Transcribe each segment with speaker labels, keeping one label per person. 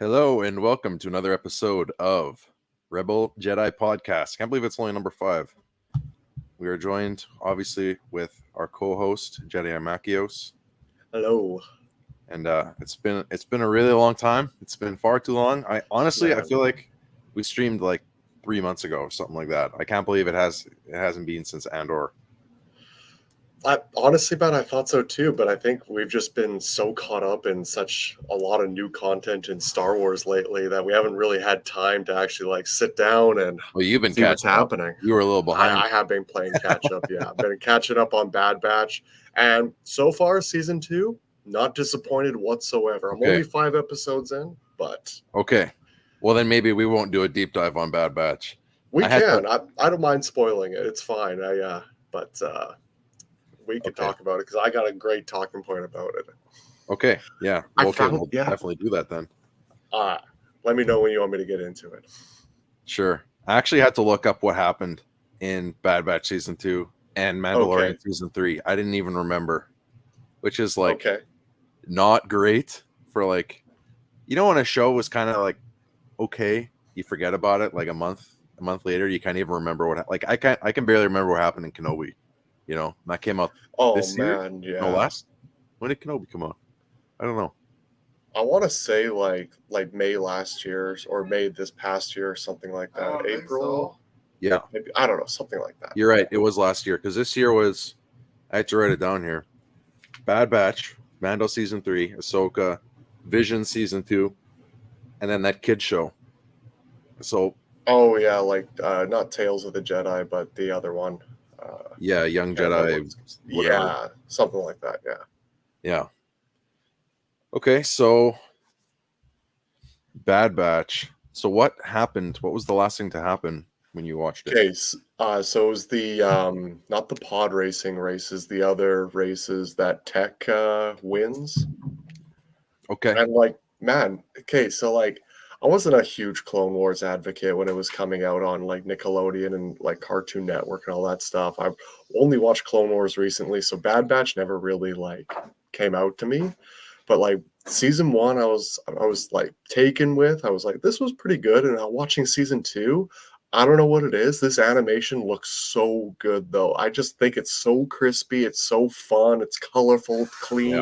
Speaker 1: Hello and welcome to another episode of Rebel Jedi Podcast. Can't believe it's only number 5. We are joined, obviously, with our co-host Jedi Makios,
Speaker 2: Hello.
Speaker 1: and it's been a really long time. It's been far too long. I
Speaker 2: Man.
Speaker 1: feel like we streamed like 3 months ago or something like that. I can't believe it hasn't been since Andor.
Speaker 2: Honestly, man, I thought so too, but I think we've just been so caught up in such a lot of new content in Star Wars lately that we haven't really had time to actually like sit down and
Speaker 1: Well, you've been
Speaker 2: see what's
Speaker 1: catching up.
Speaker 2: happening.
Speaker 1: You were a little behind.
Speaker 2: I have been playing catch up, yeah. I've been catching up on Bad Batch, and so far, season 2, not disappointed whatsoever. I'm
Speaker 1: Okay.
Speaker 2: only 5 episodes in, but
Speaker 1: Okay. Well, then maybe we won't do a deep dive on Bad Batch.
Speaker 2: we
Speaker 1: I had
Speaker 2: can. I don't mind spoiling it. It's fine. We can
Speaker 1: Okay.
Speaker 2: talk about it because I got a great talking point about it.
Speaker 1: Okay. Yeah.
Speaker 2: I
Speaker 1: Well, okay.
Speaker 2: found-
Speaker 1: We'll
Speaker 2: yeah.
Speaker 1: definitely do that then.
Speaker 2: Let me know when you want me to get into it.
Speaker 1: Sure. I actually had to look up what happened in Bad Batch Season 2 and Mandalorian
Speaker 2: Okay.
Speaker 1: Season 3. I didn't even remember, which is like
Speaker 2: Okay.
Speaker 1: not great for like, when a show was kind of like, okay, you forget about it like a month later, you can't even remember what, I can barely remember what happened in Kenobi, that came out
Speaker 2: Oh
Speaker 1: this year?
Speaker 2: man, yeah.
Speaker 1: No, last? When did Kenobi come out? I don't know.
Speaker 2: I want to say like May last year or May this past year or something like
Speaker 3: I
Speaker 2: that.
Speaker 3: don't think
Speaker 2: April.
Speaker 1: Yeah,
Speaker 2: Maybe, I don't know, something like that.
Speaker 1: you're right. It was last year because this year was, I had to write it down here. Bad Batch, Mando Season 3, Ahsoka, Vision Season 2, and then that kid show. So,
Speaker 2: Oh yeah, like not Tales of the Jedi, but the other one.
Speaker 1: yeah, Young Jedi. Whatever.
Speaker 2: Yeah, something like that. Yeah.
Speaker 1: Yeah. Okay, so Bad Batch. So what happened? What was the last thing to happen when you watched it?
Speaker 2: Okay, so it was the not the pod racing races, the other races that Tech wins.
Speaker 1: Okay.
Speaker 2: And like, man, okay, so like I wasn't a huge Clone Wars advocate when it was coming out on like Nickelodeon and like Cartoon Network and all that stuff. I've only watched Clone Wars recently, so Bad Batch never really like came out to me. But like season 1, I was like taken with. I was like, this was pretty good. And watching season 2, I don't know what it is. This animation looks so good though. I just think it's so crispy. It's so fun. It's colorful, clean,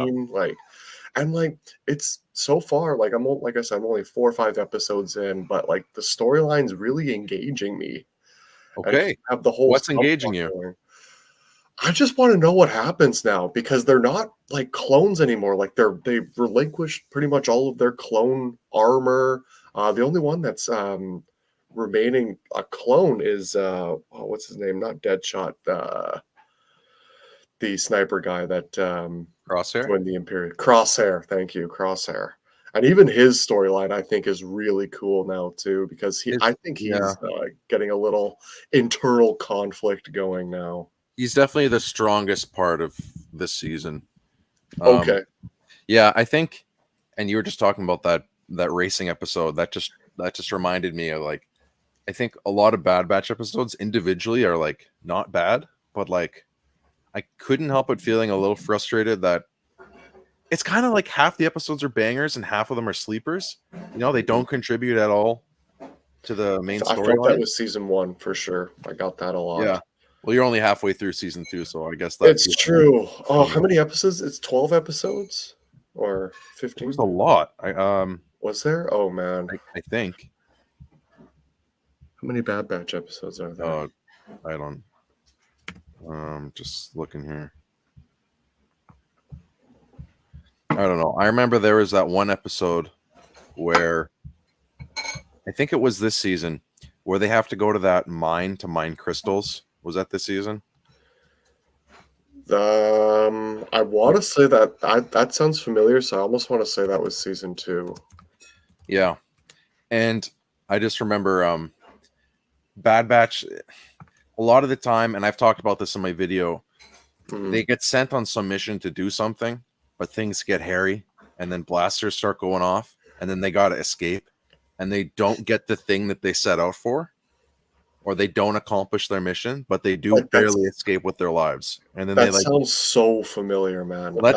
Speaker 2: and like it's so far like like I said, I'm only 4 or 5 episodes in, but like the storyline's really engaging me. And
Speaker 1: Okay.
Speaker 2: have the whole
Speaker 1: What's
Speaker 2: stuff
Speaker 1: engaging you?
Speaker 2: going. I just want to know what happens now because they're not like clones anymore. Like they've relinquished pretty much all of their clone armor. The only one that's remaining a clone is what's his name? Not Deadshot. The sniper guy that
Speaker 1: Crosshair?
Speaker 2: joined the Imperial. Crosshair, thank you, Crosshair. And even his storyline, I think, is really cool now too, because I think he's getting a little internal conflict going now.
Speaker 1: He's definitely the strongest part of this season.
Speaker 2: Okay.
Speaker 1: Yeah, I think, and you were just talking about that racing episode. That just reminded me of like, I think a lot of Bad Batch episodes individually are like not bad, but like I couldn't help but feeling a little frustrated that it's kind of like half the episodes are bangers and half of them are sleepers. They don't contribute at all to the main
Speaker 2: I thought
Speaker 1: storyline.
Speaker 2: that was season 1 for sure. I got that a lot.
Speaker 1: Yeah. Well, you're only halfway through season 2, so I guess
Speaker 2: It's true. Oh, how many episodes? It's 12 episodes or 15?
Speaker 1: There's a lot.
Speaker 2: Was there? Oh man.
Speaker 1: I think.
Speaker 2: How many Bad Batch episodes are there?
Speaker 1: I don't. Just looking here. I don't know. I remember there was that one episode where I think it was this season where they have to go to that mine to mine crystals. Was that this season?
Speaker 2: I want to say that sounds familiar, so I almost want to say that was season 2.
Speaker 1: Yeah. And I just remember Bad Batch a lot of the time, and I've talked about this in my video, they get sent on some mission to do something, but things get hairy, and then blasters start going off, and then they gotta escape, and they don't get the thing that they set out for, or they don't accomplish their mission, but they do barely escape with their lives. And then
Speaker 2: that sounds so familiar, man.
Speaker 1: Well,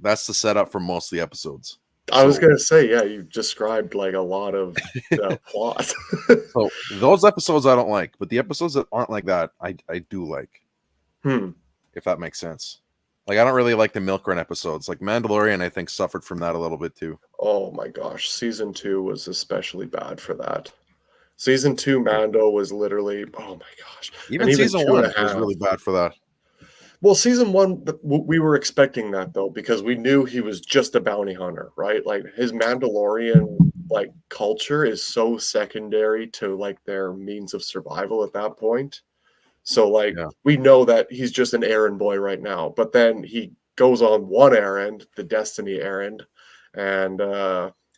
Speaker 1: that's the setup for most of the episodes.
Speaker 2: I was
Speaker 1: So
Speaker 2: gonna say, yeah, you described like a lot of the plot.
Speaker 1: so those episodes I don't like, but the episodes that aren't like that, I do like,
Speaker 2: Hmm.
Speaker 1: if that makes sense. Like I don't really like the milk run episodes. Like Mandalorian, I think suffered from that a little bit too.
Speaker 2: Oh my gosh, season 2 was especially bad for that. Season 2
Speaker 1: Yeah.
Speaker 2: Mando was literally, oh my gosh, and
Speaker 1: Even
Speaker 2: even
Speaker 1: season
Speaker 2: two and
Speaker 1: one
Speaker 2: a
Speaker 1: was
Speaker 2: half.
Speaker 1: really bad for that.
Speaker 2: Well, season 1, we were expecting that though because we knew he was just a bounty hunter, right? Like his Mandalorian like culture is so secondary to like their means of survival at that point. So like
Speaker 1: Yeah.
Speaker 2: we know that he's just an errand boy right now, but then he goes on one errand, the Destiny errand, and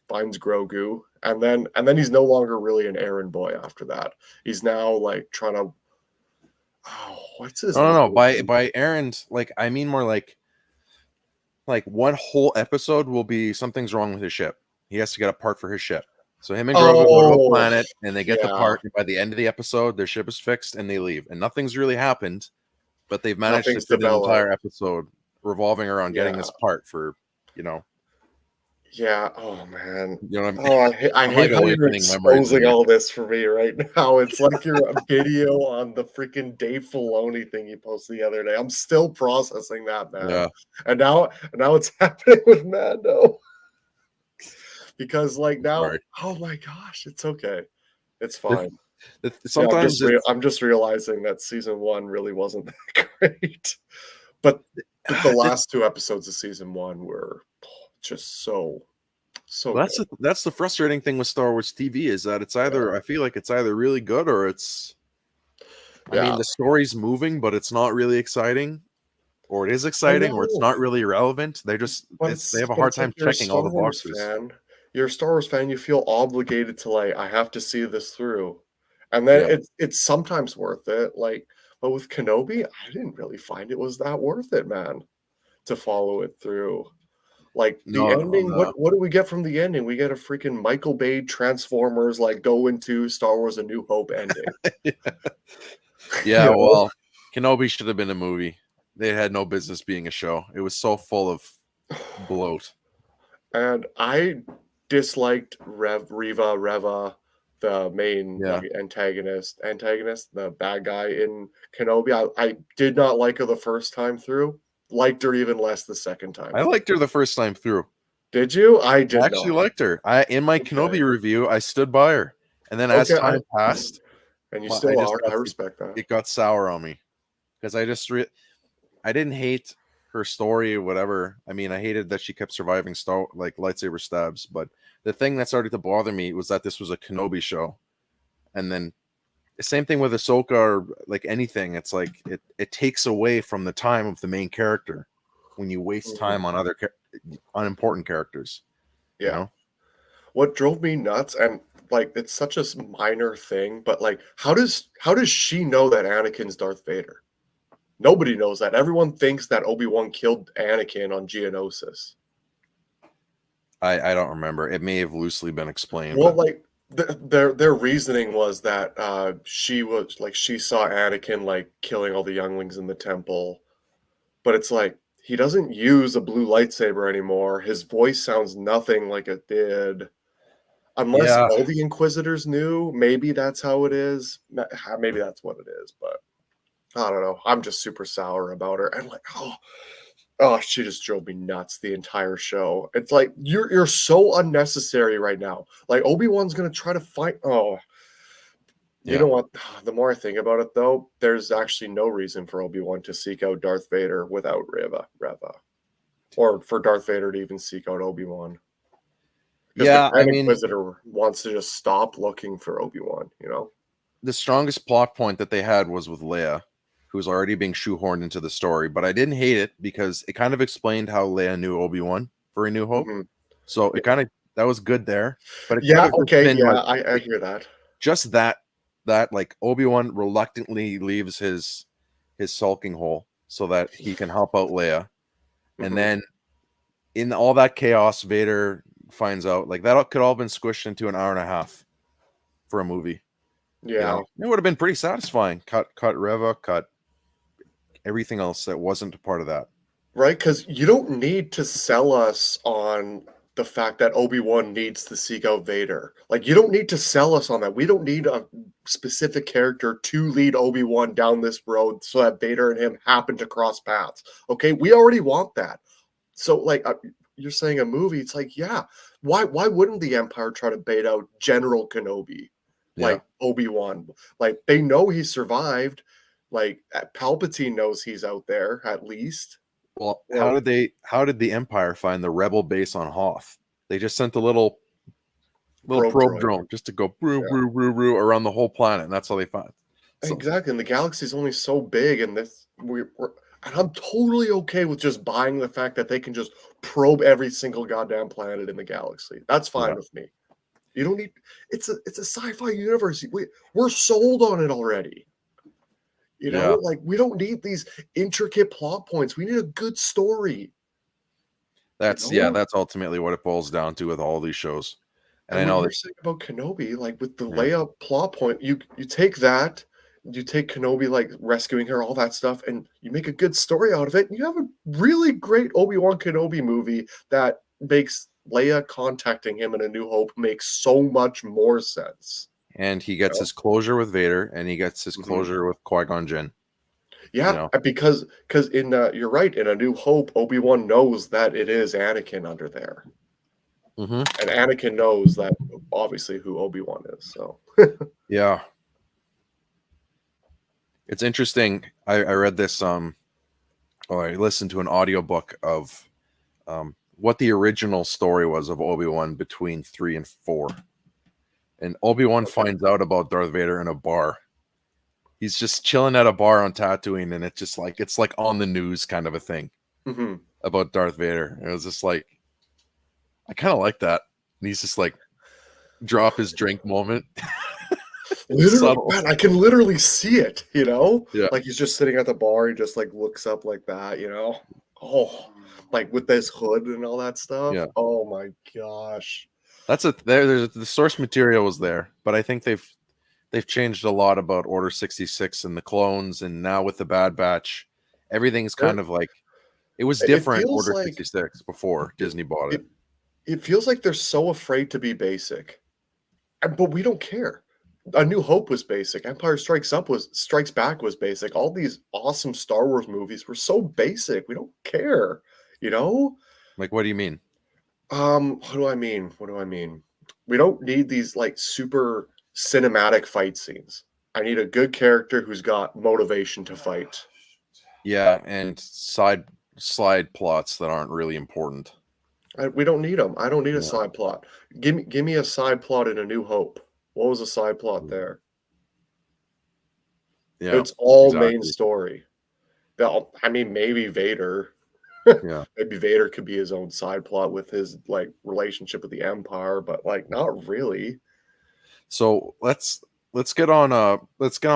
Speaker 2: finds Grogu, and then he's no longer really an errand boy after that. He's now like trying to, oh, what's his
Speaker 1: No, no, no.
Speaker 2: name?
Speaker 1: By errand, like I mean more like one whole episode will be something's wrong with his ship. He has to get a part for his ship. So him and Grogu go to a
Speaker 2: Oh,
Speaker 1: planet and they get the
Speaker 2: yeah,
Speaker 1: part. And by the end of the episode, their ship is fixed and they leave. And nothing's really happened, but they've managed to
Speaker 2: nothing's
Speaker 1: fit an
Speaker 2: developed.
Speaker 1: entire episode revolving around getting
Speaker 2: Yeah,
Speaker 1: this part for, you know,
Speaker 2: yeah. Oh man.
Speaker 1: you know what I mean?
Speaker 2: Oh, I
Speaker 1: I'm like
Speaker 2: hate how you're
Speaker 1: awakening memories in
Speaker 2: exposing
Speaker 1: here.
Speaker 2: all this for me right now. It's like you're a video on the freaking Dave Filoni thing you posted the other day. I'm still processing that, man.
Speaker 1: Yeah.
Speaker 2: And now it's happening with Mando. Because like now,
Speaker 1: Sorry.
Speaker 2: oh my gosh, it's okay. It's
Speaker 1: The-
Speaker 2: fine. Yeah,
Speaker 1: Sometimes it's
Speaker 2: I'm just realizing that season 1 really wasn't that great. But the last 2 episodes of season 1 were just so good.
Speaker 1: that's the frustrating thing with Star Wars TV is that it's either I feel like it's either really good or it's I mean
Speaker 2: Yeah.
Speaker 1: the story's moving but it's not really exciting or it is
Speaker 2: I
Speaker 1: exciting or it's
Speaker 2: know.
Speaker 1: not really relevant. They have a hard
Speaker 2: It's like
Speaker 1: time
Speaker 2: you're a
Speaker 1: checking all
Speaker 2: Star
Speaker 1: the
Speaker 2: Wars
Speaker 1: boxes.
Speaker 2: fan. You're a Star Wars fan, you feel obligated to, like, "I have to see this through." And then
Speaker 1: Yeah.
Speaker 2: it's sometimes worth it, like but with Kenobi, I didn't really find it was that worth it, man, to follow it through. Like, the
Speaker 1: No,
Speaker 2: ending,
Speaker 1: no.
Speaker 2: what do we get from the ending? We get a freaking Michael Bay Transformers, like, go into Star Wars: A New Hope ending,
Speaker 1: Yeah,
Speaker 2: you know?
Speaker 1: well, Kenobi should have been a movie. They had no business being a show. It was so full of bloat.
Speaker 2: And I disliked Reva, the main
Speaker 1: Yeah.
Speaker 2: like antagonist, the bad guy in Kenobi. I did not like her the first time through. Liked her even less the second time
Speaker 1: I
Speaker 2: through.
Speaker 1: liked her the first time through.
Speaker 2: Did you? I
Speaker 1: I
Speaker 2: did
Speaker 1: actually
Speaker 2: not.
Speaker 1: liked her. I in my
Speaker 2: Okay.
Speaker 1: Kenobi review, I stood by her. And then as
Speaker 2: Okay.
Speaker 1: time passed,
Speaker 2: And you
Speaker 1: I
Speaker 2: still
Speaker 1: just
Speaker 2: are. I
Speaker 1: got
Speaker 2: respect that.
Speaker 1: it got sour on me because I didn't hate her story or whatever. I mean, I hated that she kept surviving like lightsaber stabs, but the thing that started to bother me was that this was a Kenobi show. And then the same thing with Ahsoka or like anything. It's like it takes away from the time of the main character when you waste
Speaker 2: Mhm.
Speaker 1: time on unimportant characters, you
Speaker 2: Yeah.
Speaker 1: know?
Speaker 2: What drove me nuts, and like it's such a minor thing, but like how does she know that Anakin's Darth Vader? Nobody knows that. Everyone thinks that Obi-Wan killed Anakin on Geonosis.
Speaker 1: I don't remember. It may have loosely been explained,
Speaker 2: Well,
Speaker 1: but
Speaker 2: like their reasoning was that she saw Anakin like killing all the younglings in the temple, but it's like he doesn't use a blue lightsaber anymore. His voice sounds nothing like it did. Unless
Speaker 1: yeah,
Speaker 2: all the Inquisitors knew, maybe that's how it is. Maybe that's what it is, but I don't know. I'm just super sour about her. And like, oh, she just drove me nuts the entire show. It's like you're so unnecessary right now. Like Obi-Wan's gonna try to fight. Oh, you
Speaker 1: yeah.
Speaker 2: know what? The more I think about it, though, there's actually no reason for Obi-Wan to seek out Darth Vader without Reva, or for Darth Vader to even seek out Obi-Wan, because the
Speaker 1: Yeah, I
Speaker 2: Grand
Speaker 1: mean,
Speaker 2: Inquisitor wants to just stop looking for Obi-Wan. You know?
Speaker 1: the strongest plot point that they had was with Leia, who's already being shoehorned into the story, but I didn't hate it because it kind of explained how Leia knew Obi-Wan for A New Hope.
Speaker 2: Hmm.
Speaker 1: So it kind of that was good there, but it could
Speaker 2: Yeah.
Speaker 1: have just
Speaker 2: Okay.
Speaker 1: been
Speaker 2: Yeah.
Speaker 1: like
Speaker 2: I hear that.
Speaker 1: just that like Obi-Wan reluctantly leaves his sulking hole so that he can help out Leia. And
Speaker 2: Hmm.
Speaker 1: then in all that chaos, Vader finds out like that could all been squished into an hour and a half for a movie. You
Speaker 2: Yeah.
Speaker 1: know, it would have been pretty satisfying. Cut Reva, cut everything else that wasn't a part of that.
Speaker 2: Right. Because you don't need to sell us on the fact that Obi-Wan needs to seek out Vader. Like, you don't need to sell us on that. We don't need a specific character to lead Obi-Wan down this road so that Vader and him happen to cross paths. Okay, we already want that. So, like, you're saying a movie, it's like, yeah, why wouldn't the Empire try to bait out General Kenobi, like Obi-Wan? Like, they know he survived. Like, Palpatine knows he's out there, at least.
Speaker 1: Well, how did the Empire find the rebel base on Hoth? They just sent a little probe drone just to go around the whole planet, and that's how they find.
Speaker 2: So, exactly, and the galaxy's only so big, and and I'm totally okay with just buying the fact that they can just probe every single goddamn planet in the galaxy. That's fine with me. You don't need it's a sci-fi universe. We're sold on it already. You know, like, we don't need these intricate plot points. We need a good story.
Speaker 1: That's that's ultimately what it boils down to with all these shows.
Speaker 2: And I know you're saying about Kenobi, like with the Leia plot point, you take that, you take Kenobi like rescuing her, all that stuff, and you make a good story out of it. And you have a really great Obi-Wan Kenobi movie that makes Leia contacting him in A New Hope makes so much more sense.
Speaker 1: And he gets his closure with Vader, and he gets his closure with Qui-Gon Jinn.
Speaker 2: Yeah, because in you're right, in A New Hope, Obi-Wan knows that it is Anakin under there. And Anakin knows that, obviously, who Obi-Wan is. So
Speaker 1: yeah, it's interesting. I read this. I listened to an audiobook of what the original story was of Obi-Wan between 3 and 4. And Obi-Wan finds out about Darth Vader in a bar. He's just chilling at a bar on Tatooine, and it's like on the news kind of a thing about Darth Vader. And it was just like, I kind of like that. And he's just like, drop his drink moment.
Speaker 2: Literally, man, I can literally see it, you know?
Speaker 1: Yeah.
Speaker 2: Like, he's just sitting at the bar, he just like looks up like that, you know? Oh, like with this hood and all that stuff.
Speaker 1: Yeah.
Speaker 2: Oh my gosh.
Speaker 1: There's the source material was there, but I think they've changed a lot about Order 66 and the clones, and now with the Bad Batch, everything's kind of like it was different. Order 66 before Disney bought it.
Speaker 2: It feels like they're so afraid to be basic, but we don't care. A New Hope was basic. Empire Strikes Back was basic. All these awesome Star Wars movies were so basic. We don't care, you know?
Speaker 1: Like, what do you mean?
Speaker 2: What do I mean? We don't need these like super cinematic fight scenes. I need a good character who's got motivation to fight.
Speaker 1: Yeah, and slide plots that aren't really important.
Speaker 2: We don't need them. I don't need a side plot. Give me a side plot in A New Hope. What was a side plot there?
Speaker 1: Yeah,
Speaker 2: it's all main story. I mean, maybe Vader.
Speaker 1: Yeah,
Speaker 2: maybe Vader could be his own side plot with his like relationship with the Empire, but like not really.
Speaker 1: So let's get on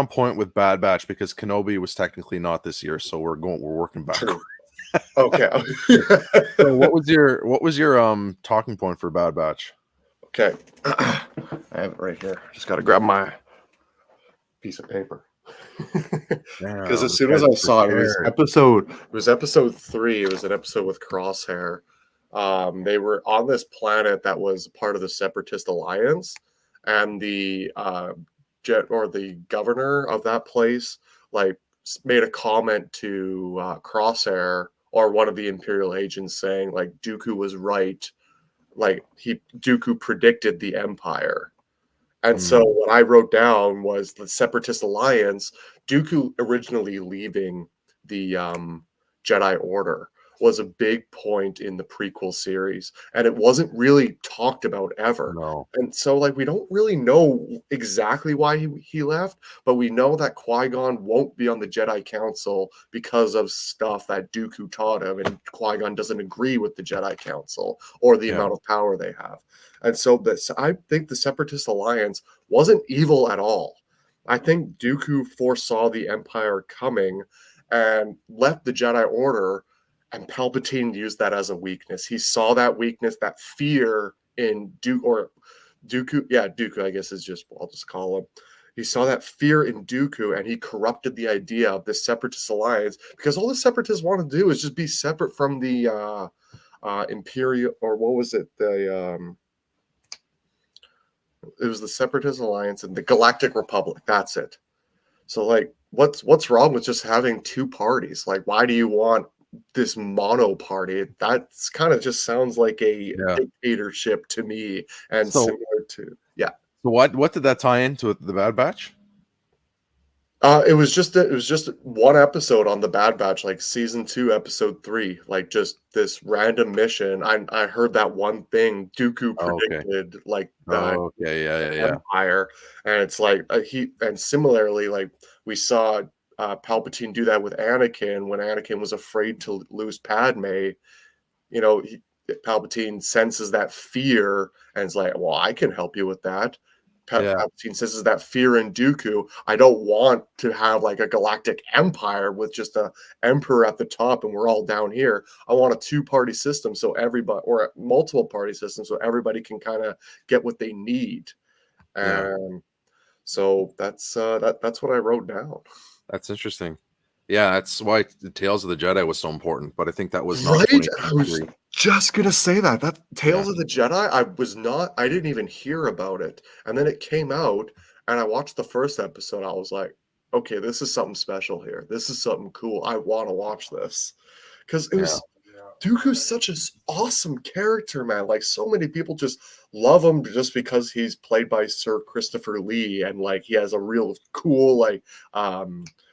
Speaker 1: point with Bad Batch, because Kenobi was technically not this year, so we're working back.
Speaker 2: Okay.
Speaker 1: So what was your talking point for Bad Batch?
Speaker 2: Okay. I have it right here. Just got to grab my piece of paper. Because as soon as I saw it, it was episode 3. It was an episode with Crosshair. They were on this planet that was part of the Separatist Alliance, and the governor of that place like made a comment to Crosshair, or one of the Imperial agents, saying like Dooku was right. Like Dooku predicted the Empire. And so what I wrote down was the Separatist Alliance, Dooku originally leaving the Jedi Order was a big point in the prequel series, and it wasn't really talked about ever.
Speaker 1: No.
Speaker 2: And so like we don't really know exactly why he left, but we know that Qui-Gon won't be on the Jedi Council because of stuff that Dooku taught him, and Qui-Gon doesn't agree with the Jedi Council or the amount of power they have. And so I think the Separatist Alliance wasn't evil at all. I think Dooku foresaw the Empire coming and left the Jedi Order, and Palpatine used that as a weakness. He saw that weakness, that fear in Dooku. Yeah, Dooku, I guess I'll just call him. He saw that fear in Dooku, and he corrupted the idea of the Separatist Alliance, because all the Separatists want to do is just be separate from the Imperial, or what was it? It was the Separatist Alliance and the Galactic Republic. That's it. So like, what's wrong with just having two parties? Like, why do you want this mono party? That's kind of just sounds like a
Speaker 1: Yeah.
Speaker 2: dictatorship to me, and
Speaker 1: So,
Speaker 2: similar to
Speaker 1: so what did that tie into the Bad Batch?
Speaker 2: It was just one episode on the Bad Batch, like season 2, episode 3, like just this random mission. I heard that one thing Dooku
Speaker 1: Oh, okay.
Speaker 2: predicted, like the
Speaker 1: Oh, okay. Yeah.
Speaker 2: Empire, and it's like he and similarly, like we saw Palpatine do that with Anakin when Anakin was afraid to lose Padme. You know, Palpatine senses that fear and is like, "Well, I can help you with that."
Speaker 1: Yeah.
Speaker 2: Palpatine senses that fear in Dooku. I don't want to have like a galactic empire with just a emperor at the top and we're all down here. I want a two-party system so everybody, or a multiple party system so everybody can kind of get what they need.
Speaker 1: Yeah.
Speaker 2: And so that's what I wrote down.
Speaker 1: That's interesting. Yeah, that's why the Tales of the Jedi was so important. But I think that was not
Speaker 2: Right? I was
Speaker 1: 2023.
Speaker 2: just gonna say that. That
Speaker 1: Yeah.
Speaker 2: Tales of the Jedi, I didn't even hear about it. And then it came out and I watched the first episode. I was like, okay, this is something special here. This is something cool. I want to watch this. Because it
Speaker 1: Yeah.
Speaker 2: was Dooku's such an awesome character, man. Like so many people just love him just because he's played by Sir Christopher Lee and like he has a real cool, like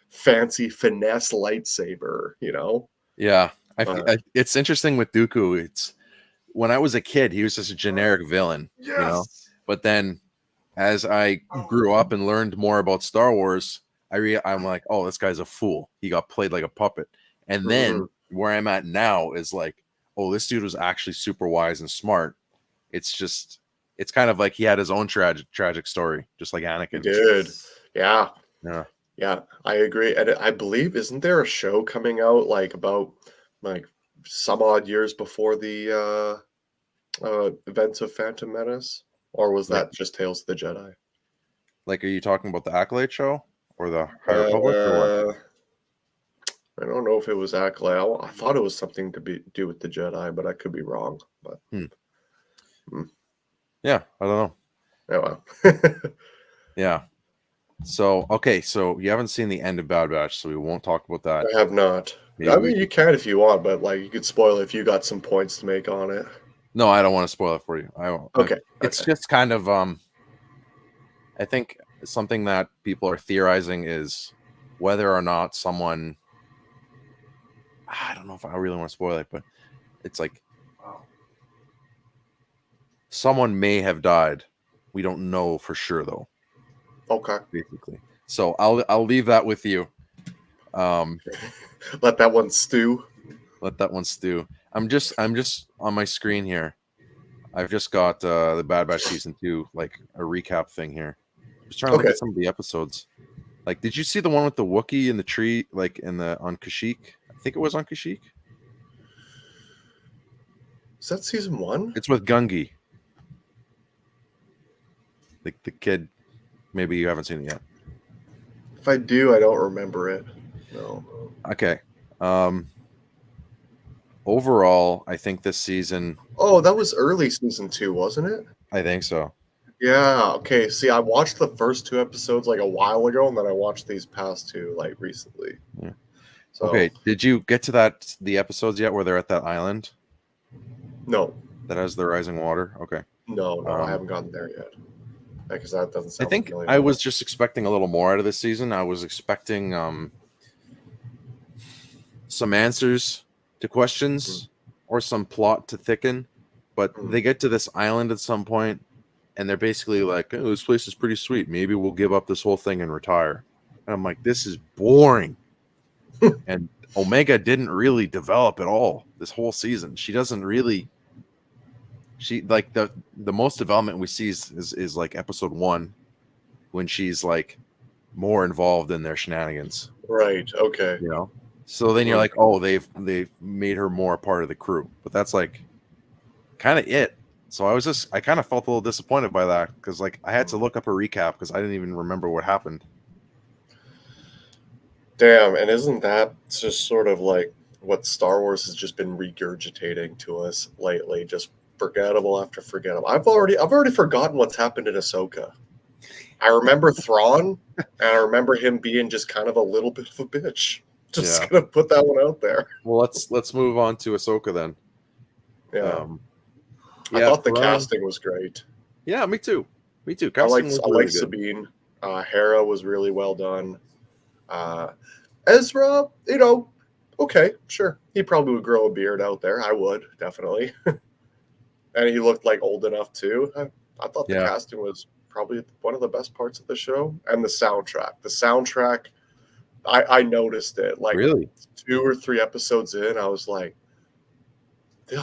Speaker 2: fancy finesse lightsaber, you know?
Speaker 1: Yeah.
Speaker 2: Uh,
Speaker 1: It's interesting with Dooku. It's when I was a kid, he was just a generic villain,
Speaker 2: yes.
Speaker 1: But then as I grew up and learned more about Star Wars, I'm like, oh, this guy's a fool. He got played like a puppet. And then
Speaker 2: Mhm.
Speaker 1: where I'm at now is like, oh, this dude was actually super wise and smart. It's kind of like he had his own tragic story, just like
Speaker 2: He
Speaker 1: Anakin.
Speaker 2: did. Yeah.
Speaker 1: Yeah.
Speaker 2: Yeah, I agree. And I believe, isn't there a show coming out like about like some odd years before the events of Phantom Menace? Or was
Speaker 1: Like
Speaker 2: that just Tales of the Jedi?
Speaker 1: are you talking about the Accolade show or the High Republic or what?
Speaker 2: Uh, I don't know if it was Acolyte. I thought it was something to do with the Jedi, but I could be wrong. But
Speaker 1: Hmm.
Speaker 2: hmm,
Speaker 1: Yeah, I don't know.
Speaker 2: oh well.
Speaker 1: Yeah. So okay, so you haven't seen the end of Bad Batch, so we won't talk about that.
Speaker 2: I have not.
Speaker 1: Maybe
Speaker 2: I
Speaker 1: we
Speaker 2: mean, you can if you want, but like you could spoil it if you got some points to make on it.
Speaker 1: No, I don't want to spoil it for you. I won't.
Speaker 2: Okay.
Speaker 1: It's
Speaker 2: Okay.
Speaker 1: just kind of I think something that people are theorizing is whether or not someone I don't know if I really want to spoil it, but it's like someone may have died. We don't know for sure though,
Speaker 2: Okay.
Speaker 1: basically. So I'll leave that with you.
Speaker 2: Let that one stew.
Speaker 1: Let that one stew. I'm just on my screen here. I've just got the Bad Batch season 2, like a recap thing here. Just trying to look
Speaker 2: Okay.
Speaker 1: at some of the episodes. Like, did you see the one with the Wookiee in the tree, like on Kashyyyk? I think it was on Kashyyyk.
Speaker 2: Is that season 1?
Speaker 1: It's with Gungi. The kid. Maybe you haven't seen it yet.
Speaker 2: If I do, I don't remember it. No.
Speaker 1: Okay. Overall, I think this season.
Speaker 2: Oh, that was early season 2, wasn't it?
Speaker 1: I think so.
Speaker 2: Yeah. Okay. See, I watched the first 2 episodes like a while ago, and then I watched these past 2 like recently.
Speaker 1: Yeah.
Speaker 2: So,
Speaker 1: Okay. Did you get to the episodes yet where they're at that island
Speaker 2: no,
Speaker 1: that has the rising water? Okay.
Speaker 2: no, I haven't gotten there yet. Because that doesn't
Speaker 1: I
Speaker 2: sound
Speaker 1: think
Speaker 2: familiar.
Speaker 1: I was just expecting a little more out of this season. I was expecting some answers to questions or some plot to thicken, but they get to this island at some point and they're basically like, oh, this place is pretty sweet. Maybe we'll give up this whole thing and retire. And I'm like, this is boring. And Omega didn't really develop at all this whole season. She doesn't really. She like the most development we see is like episode 1 when she's like more involved in their shenanigans.
Speaker 2: Right. Okay.
Speaker 1: You know. So then you're like, oh, they've made her more a part of the crew, but that's like kind of it. So I kind of felt a little disappointed by that because like I had to look up a recap because I didn't even remember what happened.
Speaker 2: Damn, and isn't that just sort of like what Star Wars has just been regurgitating to us lately. Just forgettable after forgettable. I've already forgotten what's happened in Ahsoka. I remember Thrawn, and I remember him being just kind of a little bit of a bitch. Just gonna put that one out there.
Speaker 1: Well, let's move on to Ahsoka then.
Speaker 2: Yeah.
Speaker 1: Yeah,
Speaker 2: I thought the
Speaker 1: Thrawn,
Speaker 2: casting was great.
Speaker 1: yeah, me too. Me too.
Speaker 2: I
Speaker 1: Casting was really
Speaker 2: like
Speaker 1: good.
Speaker 2: Sabine. Hera was really well done. Ezra, you know, okay, sure. He probably would grow a beard out there. I would, definitely. And he looked like old enough too. I thought the
Speaker 1: Yeah.
Speaker 2: casting was probably one of the best parts of the show. And the soundtrack. The soundtrack, I noticed it. Like
Speaker 1: Really?
Speaker 2: 2 or 3 episodes in, I was like,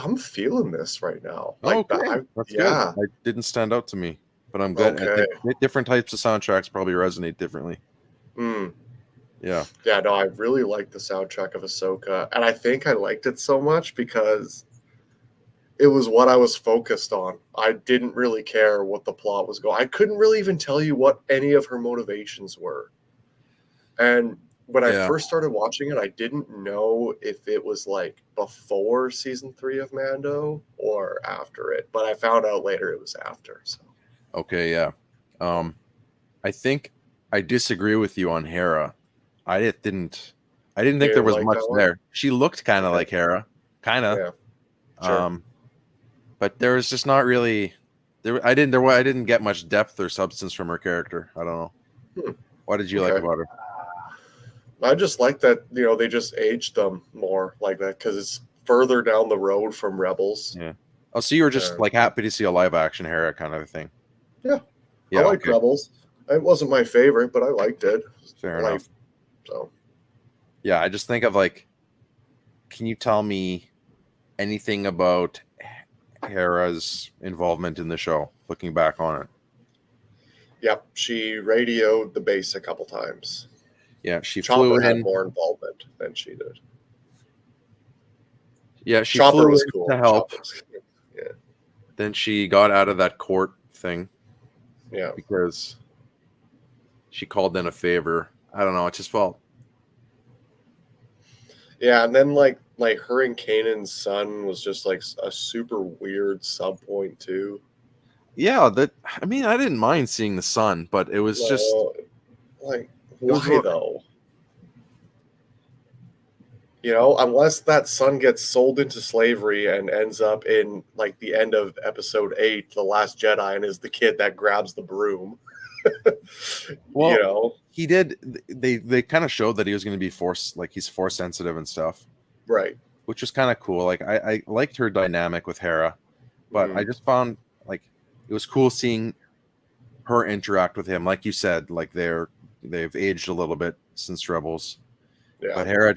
Speaker 2: I'm feeling this right now. Like
Speaker 1: Okay, that's good.
Speaker 2: yeah.
Speaker 1: It didn't stand out to me, but I'm good. I
Speaker 2: Okay.
Speaker 1: think different types of soundtracks probably resonate differently.
Speaker 2: Mm.
Speaker 1: Yeah.
Speaker 2: Yeah, no, I really liked the soundtrack of Ahsoka. And I think I liked it so much because it was what I was focused on. I didn't really care what the plot was going. I couldn't really even tell you what any of her motivations were. And when I
Speaker 1: Yeah.
Speaker 2: first started watching it, I didn't know if it was like before season 3 of Mando or after it, but I found out later it was after. So
Speaker 1: Okay, yeah. I think I disagree with you on Hera. I didn't think there
Speaker 2: you
Speaker 1: was
Speaker 2: like
Speaker 1: much
Speaker 2: that one?
Speaker 1: there. She looked kind of
Speaker 2: Okay.
Speaker 1: like Hera, kind of.
Speaker 2: Yeah, sure.
Speaker 1: But there was just not really I didn't get much depth or substance from her character. I don't know.
Speaker 2: Hmm.
Speaker 1: What did you like
Speaker 2: Okay.
Speaker 1: about her?
Speaker 2: I just like that, they just aged them more like that because it's further down the road from Rebels.
Speaker 1: Yeah. Oh, so you were just like happy to see a live action Hera kind of a thing.
Speaker 2: Yeah.
Speaker 1: Yeah.
Speaker 2: I liked
Speaker 1: Okay.
Speaker 2: Rebels. It wasn't my favorite, but I liked it.
Speaker 1: Fair enough.
Speaker 2: So
Speaker 1: Yeah, I just think of like, can you tell me anything about Hera's involvement in the show? Looking back on it.
Speaker 2: yep, she radioed the base a couple times.
Speaker 1: Yeah, she
Speaker 2: Chopper
Speaker 1: flew
Speaker 2: had
Speaker 1: in.
Speaker 2: more involvement than she did.
Speaker 1: Yeah, she
Speaker 2: Chopper
Speaker 1: flew
Speaker 2: was
Speaker 1: in
Speaker 2: cool.
Speaker 1: to help.
Speaker 2: Yeah.
Speaker 1: Then she got out of that court thing.
Speaker 2: Yeah.
Speaker 1: Because she called in a favor. I don't know. It just felt.
Speaker 2: Yeah, and then like her and Kanan's son was just like a super weird sub point too.
Speaker 1: Yeah, I mean, I didn't mind seeing the sun, but it was just
Speaker 2: like
Speaker 1: was
Speaker 2: why though? Unless that son gets sold into slavery and ends up in like the end of episode 8, The Last Jedi, and is the kid that grabs the broom.
Speaker 1: well, he did. They kind of showed that he was going to be he's force sensitive and stuff,
Speaker 2: right?
Speaker 1: Which was kind of cool. Like I liked her dynamic with Hera, but I just found like it was cool seeing her interact with him. Like you said, like they've aged a little bit since Rebels.
Speaker 2: Yeah.
Speaker 1: But Hera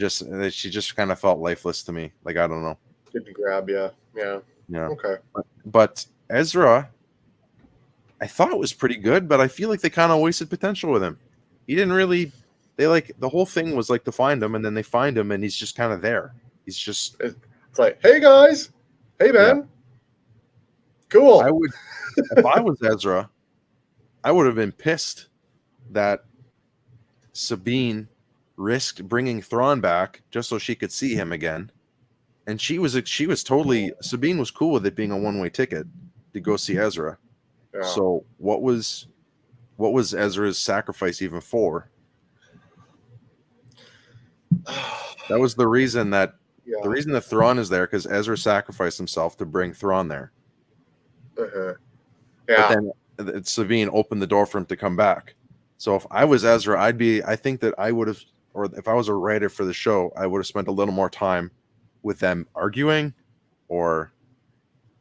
Speaker 1: she just kind of felt lifeless to me. Like I don't know.
Speaker 2: Didn't grab you. Yeah.
Speaker 1: Yeah.
Speaker 2: Okay.
Speaker 1: But Ezra, I thought it was pretty good, but I feel like they kind of wasted potential with him. He didn't really. They like the whole thing was like to find him, and then they find him, and he's just kind of there. He's just.
Speaker 2: It's like, hey guys, hey man, yeah. Cool.
Speaker 1: I would, if I was Ezra, I would have been pissed that Sabine risked bringing Thrawn back just so she could see him again, and she was totally Sabine was cool with it being a one-way ticket to go see Ezra. Yeah. So what was Ezra's sacrifice even for? That was the reason that the reason that Thrawn is there, because Ezra sacrificed himself to bring Thrawn there.
Speaker 2: Uh-huh. Yeah.
Speaker 1: But then Sabine opened the door for him to come back. So if I was Ezra, I think that I would have, or if I was a writer for the show, I would have spent a little more time with them arguing, or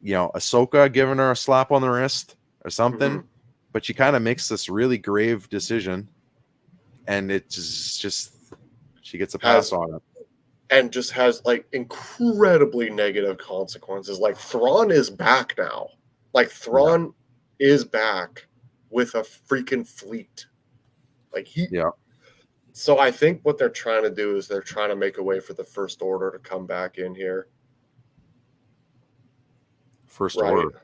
Speaker 1: Ahsoka giving her a slap on the wrist or something. Mm-hmm. But she kind of makes this really grave decision, and it just she gets a pass on it.
Speaker 2: And just has like incredibly negative consequences. Like Thrawn is back now. Like Thrawn is back with a freaking fleet. Like So I think what they're trying to do is they're trying to make a way for the First Order to come back in here.
Speaker 1: First Order.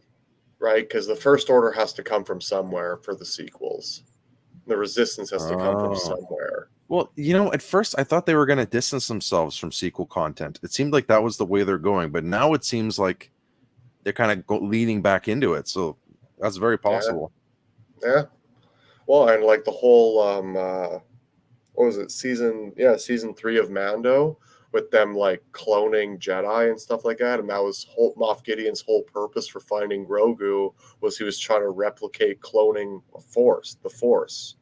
Speaker 2: Right? Because the First Order has to come from somewhere for the sequels. The Resistance has to come from somewhere.
Speaker 1: Well, at first I thought they were going to distance themselves from sequel content. It seemed like that was the way they're going, but now it seems like they're kind of leaning back into it. So that's very
Speaker 2: Yeah,
Speaker 1: possible.
Speaker 2: yeah. Well, and like the whole what was it, season 3 of Mando, with them like cloning Jedi and stuff like that, and that was Moff Gideon's whole purpose for finding Grogu, was he was trying to replicate cloning the Force,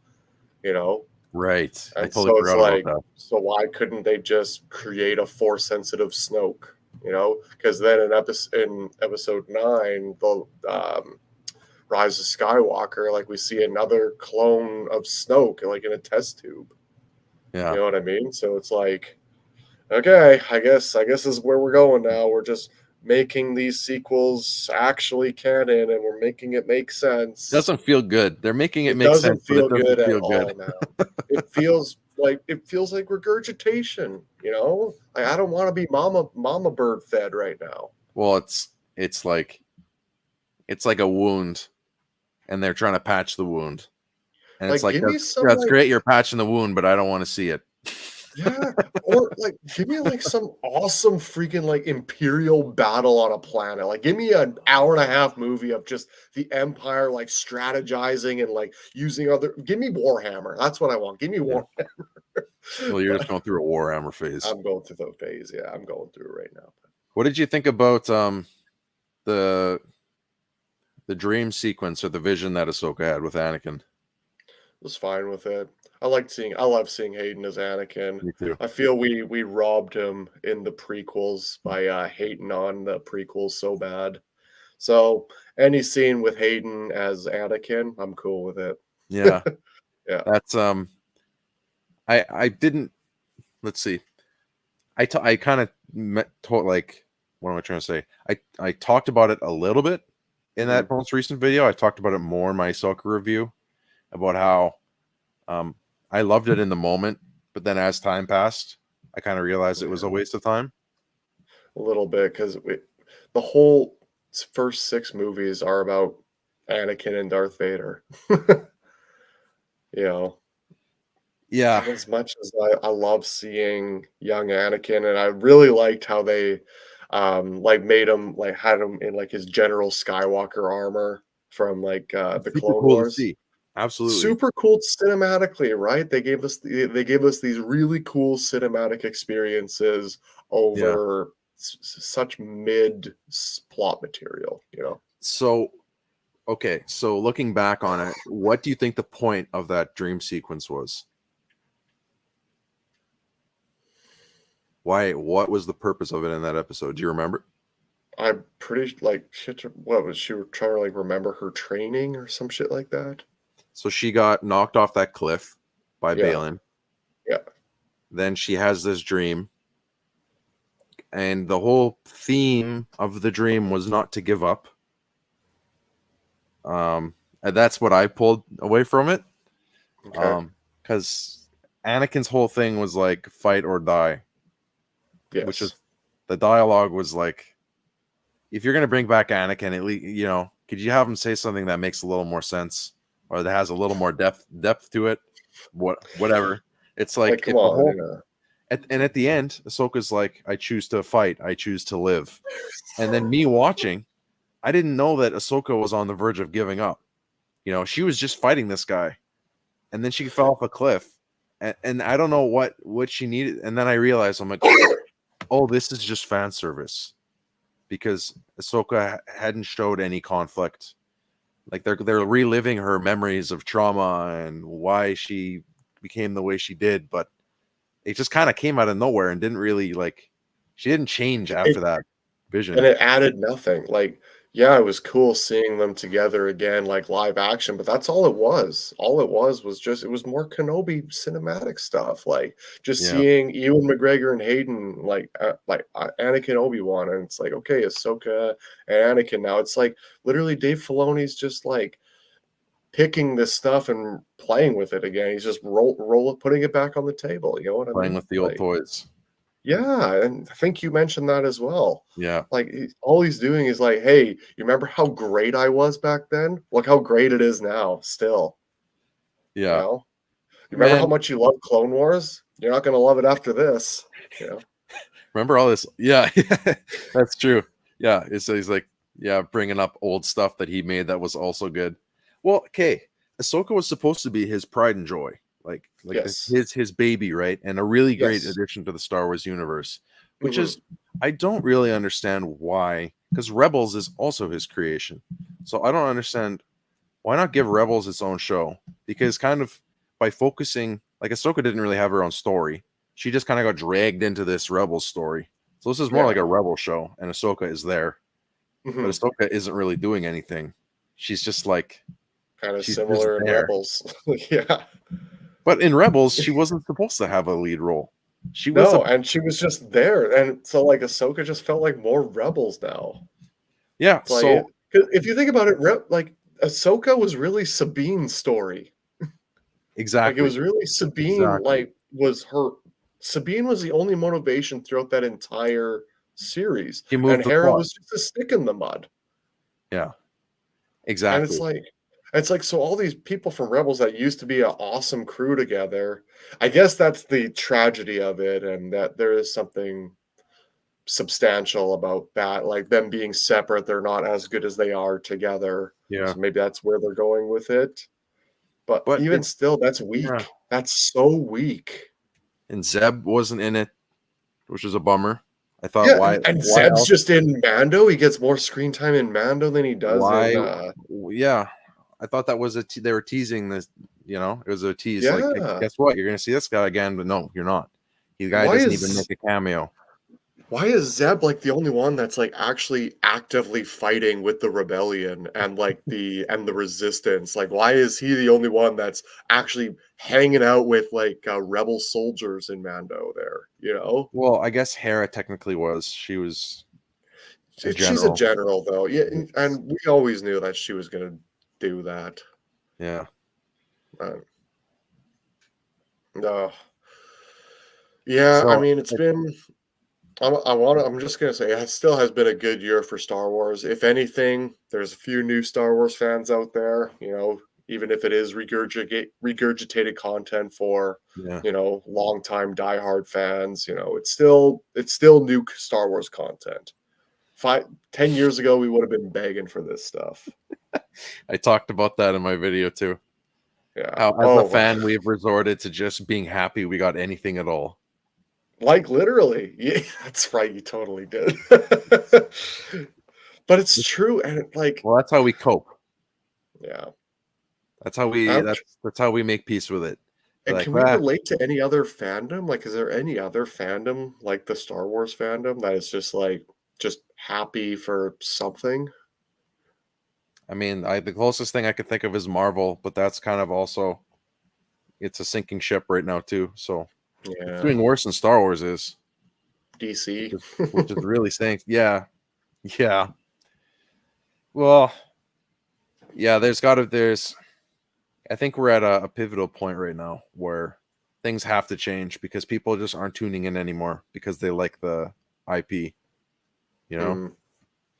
Speaker 2: you know.
Speaker 1: Right. I
Speaker 2: And
Speaker 1: totally
Speaker 2: so it's
Speaker 1: forgot about
Speaker 2: like,
Speaker 1: that.
Speaker 2: so why couldn't they just create a Force sensitive Snoke, you know? Because then in episode 9, the Rise of Skywalker, like we see another clone of Snoke, like in a test tube. You
Speaker 1: Yeah.
Speaker 2: know what I mean? So it's like, okay, I guess this is where we're going now. We're just making these sequels actually canon, and we're making it make sense.
Speaker 1: Doesn't feel good. They're making it
Speaker 2: It
Speaker 1: make
Speaker 2: doesn't
Speaker 1: sense, but it
Speaker 2: feel
Speaker 1: doesn't
Speaker 2: good at
Speaker 1: feel good.
Speaker 2: all now. It feels like regurgitation, you know? Like, I don't want to be mama bird fed right now.
Speaker 1: Well, it's like a wound, and they're trying to patch the wound. And it's
Speaker 2: Like,
Speaker 1: like
Speaker 2: give me some
Speaker 1: that's
Speaker 2: like,
Speaker 1: great, you're patching the wound, but I don't want to see it.
Speaker 2: yeah, or like give me like some awesome freaking like imperial battle on a planet. Like, give me an hour and a half movie of just the Empire like strategizing and like using other. Give me Warhammer. That's what I want. Give me
Speaker 1: Yeah.
Speaker 2: Warhammer.
Speaker 1: Well, you're just
Speaker 2: But
Speaker 1: going through a Warhammer phase.
Speaker 2: I'm going through the phase. Yeah, I'm going through it right now.
Speaker 1: What did you think about the dream sequence or the vision that Ahsoka had with Anakin?
Speaker 2: Was fine with it. I love seeing Hayden as Anakin.
Speaker 1: Me too.
Speaker 2: I feel we robbed him in the prequels by hating on the prequels so bad. So any scene with Hayden as Anakin, I'm cool with it.
Speaker 1: Yeah.
Speaker 2: Yeah.
Speaker 1: That's I didn't, let's see. I kind of like, what am I trying to say? I talked about it a little bit in
Speaker 2: Mhm.
Speaker 1: that most recent video. I talked about it more in my Ahsoka review about how um I loved it in the moment, but then as time passed, I kind of realized it was a
Speaker 2: Yeah,
Speaker 1: waste of time.
Speaker 2: a little bit because the whole first 6 movies are about Anakin and Darth Vader. You know,
Speaker 1: Yeah.
Speaker 2: and as much as I love seeing young Anakin, and I really liked how they like made him like had him in like his General Skywalker armor from like
Speaker 1: It's
Speaker 2: the
Speaker 1: super
Speaker 2: Clone
Speaker 1: cool to
Speaker 2: Wars.
Speaker 1: see. Absolutely.
Speaker 2: Super cool cinematically, right? They gave us these really cool cinematic experiences
Speaker 1: Yeah.
Speaker 2: over such mid plot material, you know.
Speaker 1: So, okay, so looking back on it, what do you think the point of that dream sequence was? Why? What was the purpose of it in that episode? Do you remember?
Speaker 2: I'm pretty like shit. What was she trying to like remember her training or some shit like that?
Speaker 1: So she got knocked off that cliff by
Speaker 2: Yeah,
Speaker 1: Balin.
Speaker 2: yeah,
Speaker 1: Then she has this dream, and the whole theme of the dream was not to give up. And that's what I pulled away from it.
Speaker 2: okay,
Speaker 1: Because Anakin's whole thing was like fight or die, which
Speaker 2: yes.
Speaker 1: was, the dialogue was like, if you're gonna bring back Anakin, at least could you have him say something that makes a little more sense or that has a little more depth to it? Whatever. It's
Speaker 2: Like,
Speaker 1: like
Speaker 2: come
Speaker 1: if the
Speaker 2: on,
Speaker 1: whole
Speaker 2: yeah.
Speaker 1: and at the end, Ahsoka's like, I choose to fight, I choose to live. And then me watching, I didn't know that Ahsoka was on the verge of giving up. She was just fighting this guy, and then she fell off a cliff, and I don't know what she needed. And then I realized, I'm like, oh, this is just fan service, because Ahsoka hadn't showed any conflict. Like they're reliving her memories of trauma and why she became the way she did, but it just kind of came out of nowhere and didn't really, like, she didn't change
Speaker 2: It
Speaker 1: after that
Speaker 2: And
Speaker 1: vision.
Speaker 2: it added nothing. Like, yeah, it was cool seeing them together again, like live action, but that's all it was. All it was just it was more Kenobi cinematic stuff, like just
Speaker 1: Yeah,
Speaker 2: seeing Ewan McGregor and Hayden, like Anakin Obi-Wan, and it's like, okay, Ahsoka and Anakin now. It's like literally Dave Filoni's just like picking this stuff and playing with it again. He's just putting it back on the table. You know what I
Speaker 1: playing
Speaker 2: mean?
Speaker 1: with the old
Speaker 2: Like,
Speaker 1: toys.
Speaker 2: yeah, and I think you mentioned that as well.
Speaker 1: Yeah,
Speaker 2: Like, all he's doing is like, "Hey, you remember how great I was back then? Look how great it is now, still." You
Speaker 1: yeah.
Speaker 2: know? You remember how
Speaker 1: Man,
Speaker 2: much you love Clone Wars? You're not going to love it after this. You know?
Speaker 1: remember all this? Yeah, that's true. Yeah, he's like, yeah, bringing up old stuff that he made that was also good. Well, okay, Ahsoka was supposed to be his pride and joy, like
Speaker 2: Yes.
Speaker 1: his baby, right? And a really great
Speaker 2: Yes.
Speaker 1: addition to the Star Wars universe, which
Speaker 2: Hmm.
Speaker 1: is I don't really understand why, because Rebels is also his creation. So I don't understand why not give Rebels its own show? Because kind of by focusing, like Ahsoka didn't really have her own story. She just kind of got dragged into this Rebels story. So this is more like
Speaker 2: Yeah.
Speaker 1: a Rebel show, and Ahsoka is there, but
Speaker 2: Hmm.
Speaker 1: Ahsoka isn't really doing anything. She's just like
Speaker 2: Kind of
Speaker 1: she's just
Speaker 2: similar in
Speaker 1: there.
Speaker 2: Rebels. Yeah.
Speaker 1: But in Rebels, she wasn't supposed to have a lead role. She was a
Speaker 2: No, and she was just there. And so, like, Ahsoka just felt like more Rebels now.
Speaker 1: yeah.
Speaker 2: It's like,
Speaker 1: So
Speaker 2: 'cause if you think about it, like, Ahsoka was really Sabine's story. Like, it
Speaker 1: exactly,
Speaker 2: was really Sabine,
Speaker 1: exactly.
Speaker 2: like, Sabine was the only motivation throughout that entire series.
Speaker 1: She moved
Speaker 2: And
Speaker 1: the
Speaker 2: Hera
Speaker 1: plot.
Speaker 2: was just a stick in the mud.
Speaker 1: Yeah,
Speaker 2: And
Speaker 1: exactly.
Speaker 2: it's like so all these people from Rebels that used to be an awesome crew together. I guess that's the tragedy of it, and that there is something substantial about that, like them being separate, they're not as good as they are together.
Speaker 1: Yeah,
Speaker 2: So maybe that's where they're going with it. But
Speaker 1: but
Speaker 2: even
Speaker 1: it
Speaker 2: still, that's
Speaker 1: yeah.
Speaker 2: weak. That's so weak.
Speaker 1: And Zeb wasn't in it, which is a bummer. I thought
Speaker 2: Yeah,
Speaker 1: why
Speaker 2: and
Speaker 1: why
Speaker 2: Zeb's
Speaker 1: else
Speaker 2: just in Mando. He gets more screen time in Mando than he does
Speaker 1: why
Speaker 2: in
Speaker 1: yeah. I thought that was they were teasing this, it was a tease like, hey,
Speaker 2: yeah.
Speaker 1: guess what? You're going to see this guy again, but no, you're not. The guy
Speaker 2: Why
Speaker 1: doesn't even
Speaker 2: is
Speaker 1: make a cameo.
Speaker 2: Why is Zeb like the only one that's like actually actively fighting with the rebellion and like the resistance? Like, why is he the only one that's actually hanging out with like rebel soldiers in Mando there? You know,
Speaker 1: Well, I guess Hera technically was. She was a
Speaker 2: she's a
Speaker 1: general.
Speaker 2: general though. Yeah,
Speaker 1: Yes.
Speaker 2: and we always knew that she was gonna do that.
Speaker 1: Yeah.
Speaker 2: Uh, uh, yeah, I
Speaker 1: So
Speaker 2: mean, it's been. I'm just gonna say it still has been a good year for Star Wars. If anything, there's a few new Star Wars fans out there. Even if it is regurgitated content for
Speaker 1: yeah.
Speaker 2: longtime diehard fans. It's still new Star Wars content. 10 years ago, we would have been begging for this stuff.
Speaker 1: I talked about that in my video too.
Speaker 2: Yeah.
Speaker 1: How as a
Speaker 2: Oh,
Speaker 1: fan we've resorted to just being happy we got anything at all.
Speaker 2: like literally. Yeah, that's right. You totally did. But it's true, and like,
Speaker 1: Well, that's how we cope.
Speaker 2: yeah.
Speaker 1: That's how we
Speaker 2: I'm
Speaker 1: that's how we make peace with it. We're
Speaker 2: And
Speaker 1: like,
Speaker 2: can we
Speaker 1: ah,
Speaker 2: relate to any other fandom? Like, is there any other fandom like the Star Wars fandom that is just happy for something?
Speaker 1: I mean, the closest thing I could think of is Marvel, but that's kind of also it's a sinking ship right now too. So it's
Speaker 2: Yeah,
Speaker 1: doing worse than Star Wars is,
Speaker 2: DC.
Speaker 1: which is really saying, yeah, yeah. Well, yeah. There's. I think we're at a pivotal point right now where things have to change because people just aren't tuning in anymore because they like the IP. You know,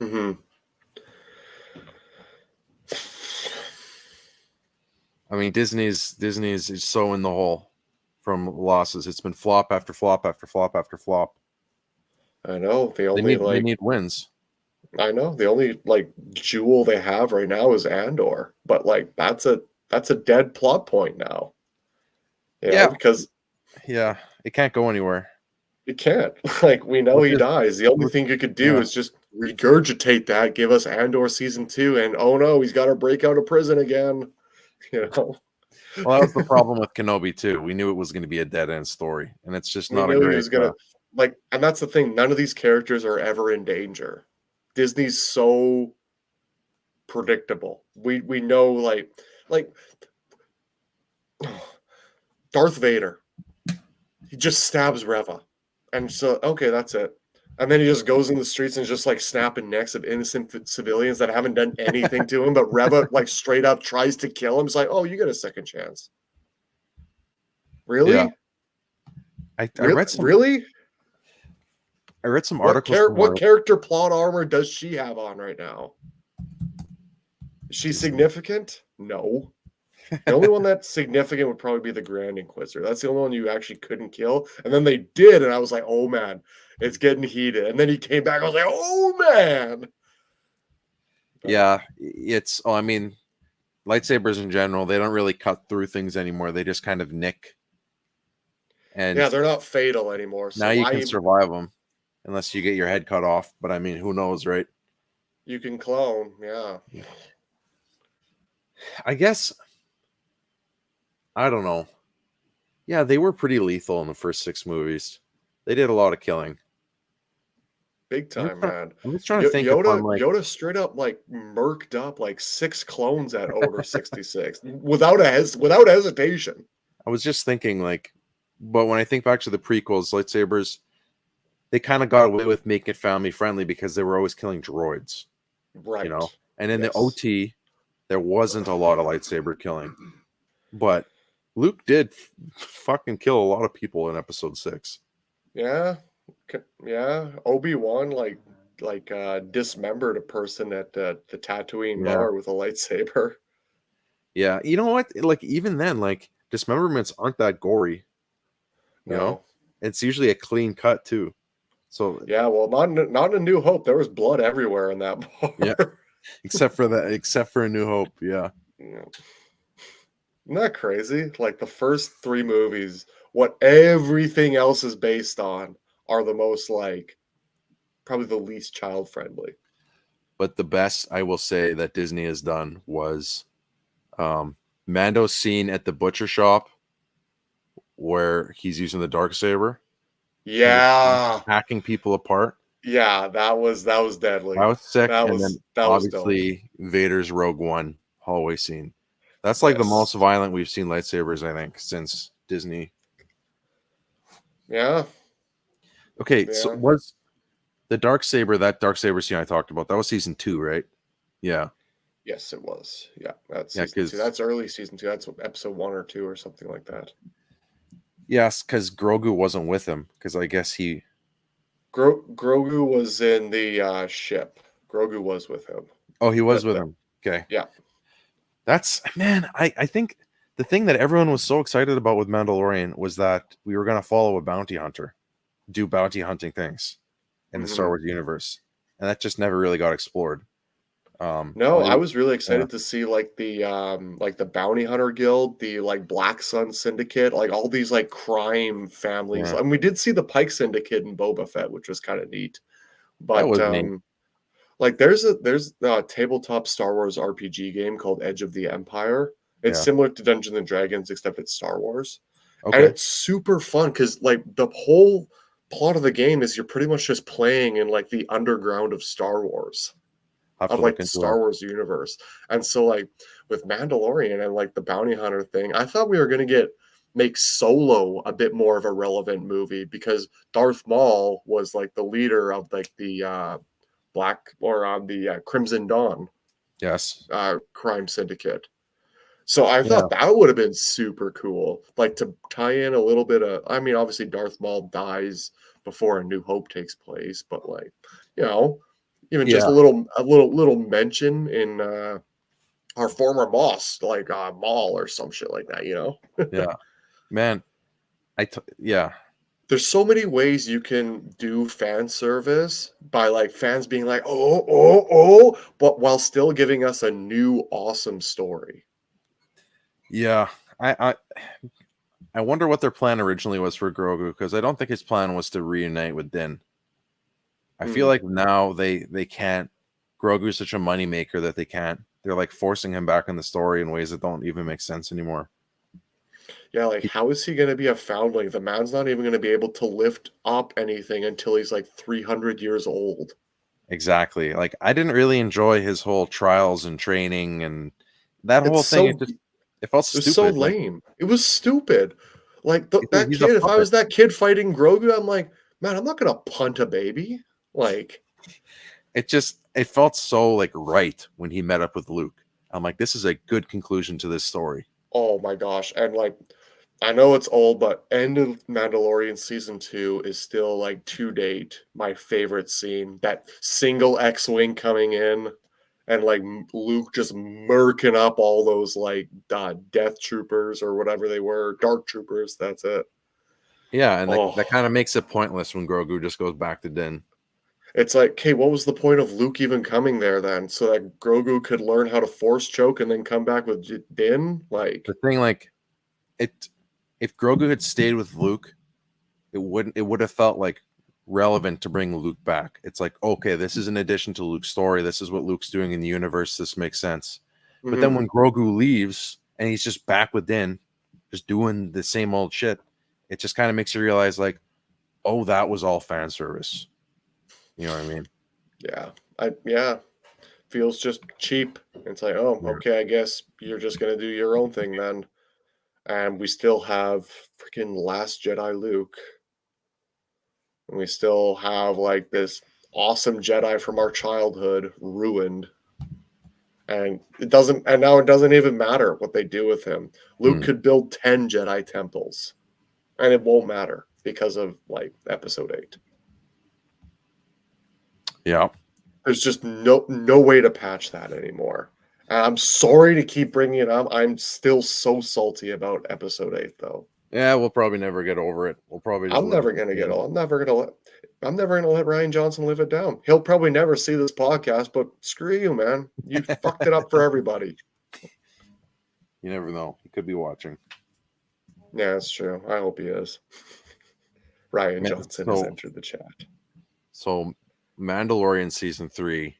Speaker 2: Mm. Hmm.
Speaker 1: I mean, Disney's is so in the hole from losses. It's been flop after flop after flop after flop.
Speaker 2: I know
Speaker 1: They need wins.
Speaker 2: the only like jewel they have right now is Andor, but like that's a dead plot point now.
Speaker 1: Yeah,
Speaker 2: Because
Speaker 1: yeah. It can't go anywhere.
Speaker 2: it can't. Like we know
Speaker 1: Which
Speaker 2: he
Speaker 1: is,
Speaker 2: dies. The only
Speaker 1: which,
Speaker 2: thing you could do
Speaker 1: yeah.
Speaker 2: is just regurgitate that, give us Andor season 2, and oh no, he's got to break out of prison again. You know,
Speaker 1: Well, that was the problem with Kenobi too. We knew it was going to be a dead end story, and it's just
Speaker 2: we
Speaker 1: not a
Speaker 2: knew he
Speaker 1: great.
Speaker 2: was gonna like, and that's the thing. None of these characters are ever in danger. Disney's so predictable. We know like Darth Vader. He just stabs Reva, and so okay, that's it. And then he just goes in the streets and is just like snapping necks of innocent civilians that haven't done anything to him. But Reva like straight up tries to kill him. It's like, oh, you get a second chance.
Speaker 1: Yeah,
Speaker 2: Really?
Speaker 1: I read some
Speaker 2: Really?
Speaker 1: articles
Speaker 2: What
Speaker 1: somewhere.
Speaker 2: character plot armor does she have on right now? Is she
Speaker 1: Disney.
Speaker 2: significant? No. The only one that's significant would probably be the Grand Inquisitor. That's the only one you actually couldn't kill. And then they did, and I was like, oh man, it's getting heated. And then he came back, I was like, oh man.
Speaker 1: Yeah, it's. Oh, I mean, lightsabers in general, they don't really cut through things anymore. They just kind of nick.
Speaker 2: Yeah,
Speaker 1: And
Speaker 2: they're not fatal anymore.
Speaker 1: now
Speaker 2: So
Speaker 1: you can
Speaker 2: why
Speaker 1: survive them unless you get your head cut off. But I mean, who knows, right?
Speaker 2: you can clone? Yeah.
Speaker 1: I guess I don't know. Yeah, they were pretty lethal in the first 6 movies. They did a lot of killing.
Speaker 2: Big time, man.
Speaker 1: I'm just trying to think if I'm like,
Speaker 2: Yoda straight up like murked up like 6 clones at Order 66 without hesitation.
Speaker 1: I was just thinking like, but when I think back to the prequels, lightsabers, they kind of got away with making it family friendly because they were always killing droids, you know.
Speaker 2: Right.
Speaker 1: And in the
Speaker 2: Yes.
Speaker 1: OT, there wasn't a lot of lightsaber killing, but Luke did fucking kill a lot of people in Episode 6.
Speaker 2: Yeah. Yeah. Obi-Wan dismembered a person at the Tatooine
Speaker 1: Yeah.
Speaker 2: bar with a lightsaber.
Speaker 1: Yeah, you know what? Like even then, like dismemberments aren't that gory. You know,
Speaker 2: No.
Speaker 1: it's usually a clean cut too. So
Speaker 2: Yeah, well, not in A New Hope. There was blood everywhere in that bar.
Speaker 1: yeah, except for A New Hope. Yeah,
Speaker 2: Yeah. Isn't that crazy? Like the first 3 movies, what everything else is based on are the most like probably the least child friendly.
Speaker 1: but the best I will say that Disney has done was Mando's scene at the butcher shop where he's using the dark saber and just
Speaker 2: Yeah.
Speaker 1: hacking people apart.
Speaker 2: Yeah, that was deadly.
Speaker 1: That was sick.
Speaker 2: That
Speaker 1: And
Speaker 2: was
Speaker 1: then
Speaker 2: that was dope.
Speaker 1: obviously Vader's Rogue One hallway scene. That's like the most
Speaker 2: Yes.
Speaker 1: violent we've seen lightsabers, I think, since Disney.
Speaker 2: Yeah.
Speaker 1: Okay, so
Speaker 2: Yeah.
Speaker 1: was the that dark saber scene I talked about, that was season 2, right? Yeah.
Speaker 2: Yes, it was. Yeah, that's
Speaker 1: Yeah,
Speaker 2: season 2.
Speaker 1: because
Speaker 2: That's early season 2. That's episode 1 or 2 or something like that.
Speaker 1: yes, because Grogu wasn't with him, because I guess he
Speaker 2: Grogu was in the ship. Grogu was with him.
Speaker 1: he was with
Speaker 2: That
Speaker 1: him. Okay.
Speaker 2: yeah.
Speaker 1: That's man, I think the thing that everyone was so excited about with Mandalorian was that we were gonna follow a bounty hunter, do bounty hunting things in the Star
Speaker 2: Mhm.
Speaker 1: Wars universe. And that just never really got explored.
Speaker 2: No, I
Speaker 1: Hollywood,
Speaker 2: was really
Speaker 1: yeah,
Speaker 2: excited to see like the Bounty Hunter Guild, the like Black Sun Syndicate, like all these like crime families.
Speaker 1: yeah,
Speaker 2: And we did see the Pike Syndicate in Boba Fett, which was kind of neat.
Speaker 1: that
Speaker 2: But
Speaker 1: was neat.
Speaker 2: like there's a tabletop Star Wars RPG game called Edge of the Empire. It's
Speaker 1: Yeah.
Speaker 2: similar to Dungeons and Dragons, except it's Star Wars. And
Speaker 1: Okay.
Speaker 2: it's super fun because like the whole plot of the game is you're pretty much just playing in like the underground of Star Wars,
Speaker 1: I'll have
Speaker 2: of
Speaker 1: to
Speaker 2: like
Speaker 1: look
Speaker 2: the
Speaker 1: into it.
Speaker 2: Star Wars universe. And so like with Mandalorian and like the bounty hunter thing, I thought we were gonna make Solo a bit more of a relevant movie because Darth Maul was like the leader of like the Black or on the Crimson Dawn
Speaker 1: Yes.
Speaker 2: crime syndicate. So I
Speaker 1: Yeah.
Speaker 2: thought that would have been super cool, like to tie in a little bit of. I mean, obviously Darth Maul dies before A New Hope takes place, but like, you know, even just
Speaker 1: Yeah.
Speaker 2: a little mention in our former boss, like Maul or some shit like that.
Speaker 1: Yeah. Man, yeah.
Speaker 2: There's so many ways you can do fan service by like fans being like, oh, but while still giving us a new awesome story.
Speaker 1: Yeah. I wonder what their plan originally was for Grogu, because I don't think his plan was to reunite with Din. I feel
Speaker 2: Hmm.
Speaker 1: like now they can't. Grogu's such a moneymaker that they can't. They're like forcing him back in the story in ways that don't even make sense anymore.
Speaker 2: Yeah, like how is he going to be a foundling? The man's not even going to be able to lift up anything until he's like 300 years old.
Speaker 1: Exactly. Like I didn't really enjoy his whole trials and training and that
Speaker 2: It's
Speaker 1: whole thing.
Speaker 2: so
Speaker 1: It felt
Speaker 2: it was so
Speaker 1: stupid. Like
Speaker 2: lame. It was stupid. Like that
Speaker 1: he's a
Speaker 2: kid, if I
Speaker 1: puppet.
Speaker 2: was that kid fighting Grogu, I'm like, man, I'm not going to punt a baby. Like,
Speaker 1: It felt so like right when he met up with Luke. I'm like, this is a good conclusion to this story.
Speaker 2: oh my gosh. And like, I know it's old, but end of Mandalorian season 2 is still like to date my favorite scene. That single X-wing coming in and like Luke just murking up all those like death troopers or whatever they were, dark troopers. That's it.
Speaker 1: Yeah, and that kind of makes it pointless when Grogu just goes back to Din.
Speaker 2: It's like, okay, what was the point of Luke even coming there then? So that Grogu could learn how to force choke and then come back with Din? Like,
Speaker 1: The thing, like, if Grogu had stayed with Luke, it would have felt like relevant to bring Luke back. It's like, okay, this is an addition to Luke's story. This is what Luke's doing in the universe. This makes sense. But then when Grogu leaves and he's just back with Din, just doing the same old shit, it just kind of makes you realize, like, oh, that was all fan service. You know what I mean?
Speaker 2: Yeah. Feels just cheap. It's like, oh, okay, I guess you're just gonna do your own thing then. And we still have freaking Last Jedi Luke. And we still have like this awesome Jedi from our childhood ruined. And now it doesn't even matter what they do with him. Luke could build 10 Jedi temples. And it won't matter because of like episode 8.
Speaker 1: Yeah.
Speaker 2: There's just no way to patch that anymore. And I'm sorry to keep bringing it up. I'm still so salty about episode 8, though.
Speaker 1: Yeah, we'll probably never get over it. We'll probably.
Speaker 2: I'm never gonna let Ryan Johnson live it down. He'll probably never see this podcast, but screw you, man. You fucked it up for everybody.
Speaker 1: You never know. He could be watching.
Speaker 2: Yeah, that's true. I hope he is. Ryan Johnson has entered the chat.
Speaker 1: So, Mandalorian season 3,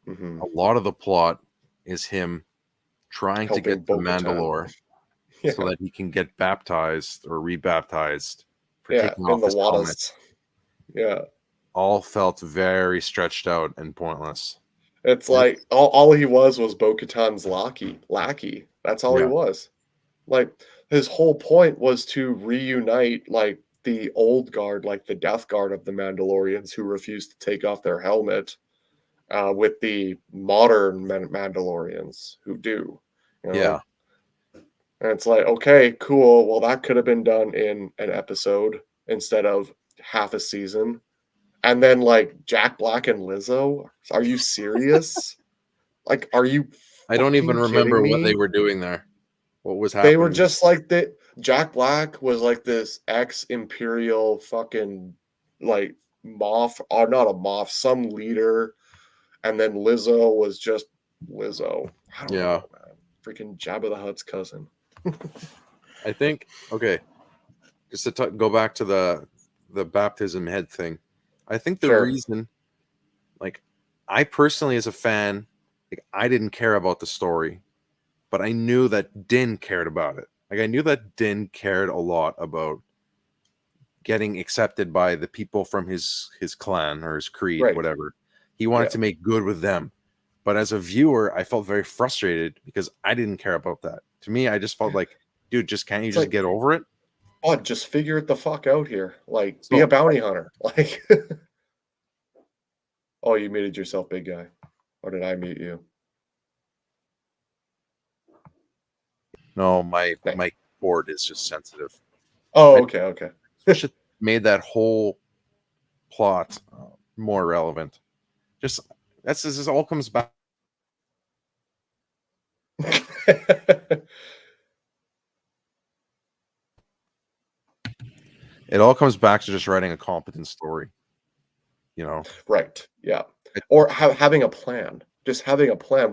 Speaker 2: mm-hmm.
Speaker 1: A lot of the plot is him trying to get the Mandalore so that he can get baptized or rebaptized for taking off his helmet.
Speaker 2: Yeah.
Speaker 1: All felt very stretched out and pointless.
Speaker 2: It's like all he was Bo-Katan's lackey. That's all he was. Like, his whole point was to reunite like the old guard, like the death guard of the Mandalorians who refused to take off their helmet, with the modern Mandalorians who do. You know?
Speaker 1: Yeah.
Speaker 2: And it's like, okay, cool. Well, that could have been done in an episode instead of half a season. And then like Jack Black and Lizzo, are you serious? Like, are you?
Speaker 1: I don't even remember what they were doing there. What was happening?
Speaker 2: They were just like Jack Black was like this ex-Imperial fucking like Moff, or not a Moff, some leader, and then Lizzo was just Lizzo. I don't know, man. Freaking Jabba the Hutt's cousin.
Speaker 1: I think, okay, just to go back to the baptism head thing. I think the reason, like, I personally as a fan, like, I didn't care about the story, but I knew that Din cared about it. Like, I knew that Din cared a lot about getting accepted by the people from his clan or his creed, whatever. He wanted to make good with them. But as a viewer, I felt very frustrated because I didn't care about that. To me, I just felt like, dude, can't you just get over it?
Speaker 2: Oh, just figure it the fuck out here. Like, be a bounty hunter. Like, oh, you muted yourself, big guy. Or did I mute you?
Speaker 1: No, my board is just sensitive.
Speaker 2: Oh, okay.
Speaker 1: Should made that whole plot more relevant. Just this all comes back. It all comes back to just writing a competent story, you know?
Speaker 2: Right. Yeah. Or having a plan. Just having a plan.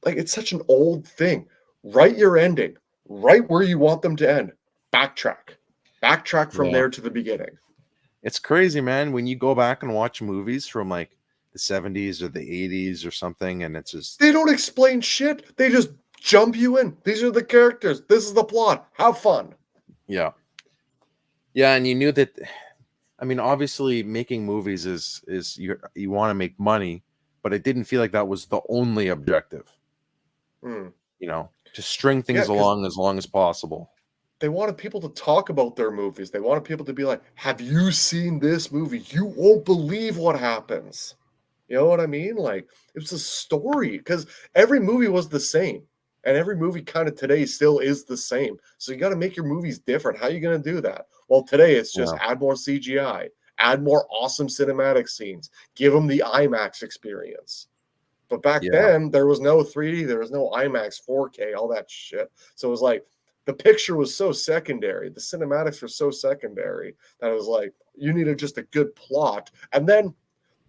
Speaker 2: It's such an old thing. Write your ending. Right where you want them to end. Backtrack from there to the beginning.
Speaker 1: It's crazy, man. When you go back and watch movies from like the 70s or the 80s or something, and it's just...
Speaker 2: They don't explain shit. They just jump you in. These are the characters. This is the plot. Have fun.
Speaker 1: Yeah. Yeah, and you knew that... I mean, obviously, making movies is you want to make money, but it didn't feel like that was the only objective. You know, to string things along as long as possible.
Speaker 2: They wanted people to talk about their movies. They wanted people to be like, have you seen this movie? You won't believe what happens. You know what I mean? Like, it was a story because every movie was the same. And every movie kind of today still is the same. So you got to make your movies different. How are you going to do that? Well, today it's just add more CGI, add more awesome cinematic scenes, give them the IMAX experience. But back then, there was no 3D, there was no IMAX, 4K, all that shit. So it was like the picture was so secondary, the cinematics were so secondary that it was like you needed just a good plot. And then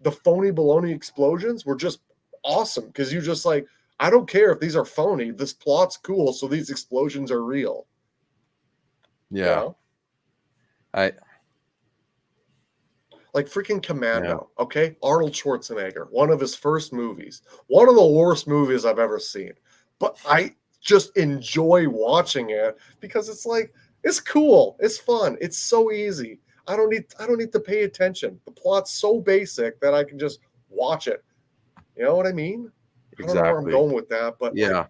Speaker 2: the phony baloney explosions were just awesome because you just like, I don't care if these are phony. This plot's cool, so these explosions are real.
Speaker 1: Yeah.
Speaker 2: You know?
Speaker 1: I
Speaker 2: Like freaking Commando, okay? Arnold Schwarzenegger, one of his first movies. One of the worst movies I've ever seen. But I just enjoy watching it because it's like, it's cool. It's fun. It's so easy. I don't need to pay attention. The plot's so basic that I can just watch it. You know what I mean? I don't know where I'm
Speaker 1: exactly.
Speaker 2: going with that, but
Speaker 1: Yeah.
Speaker 2: like,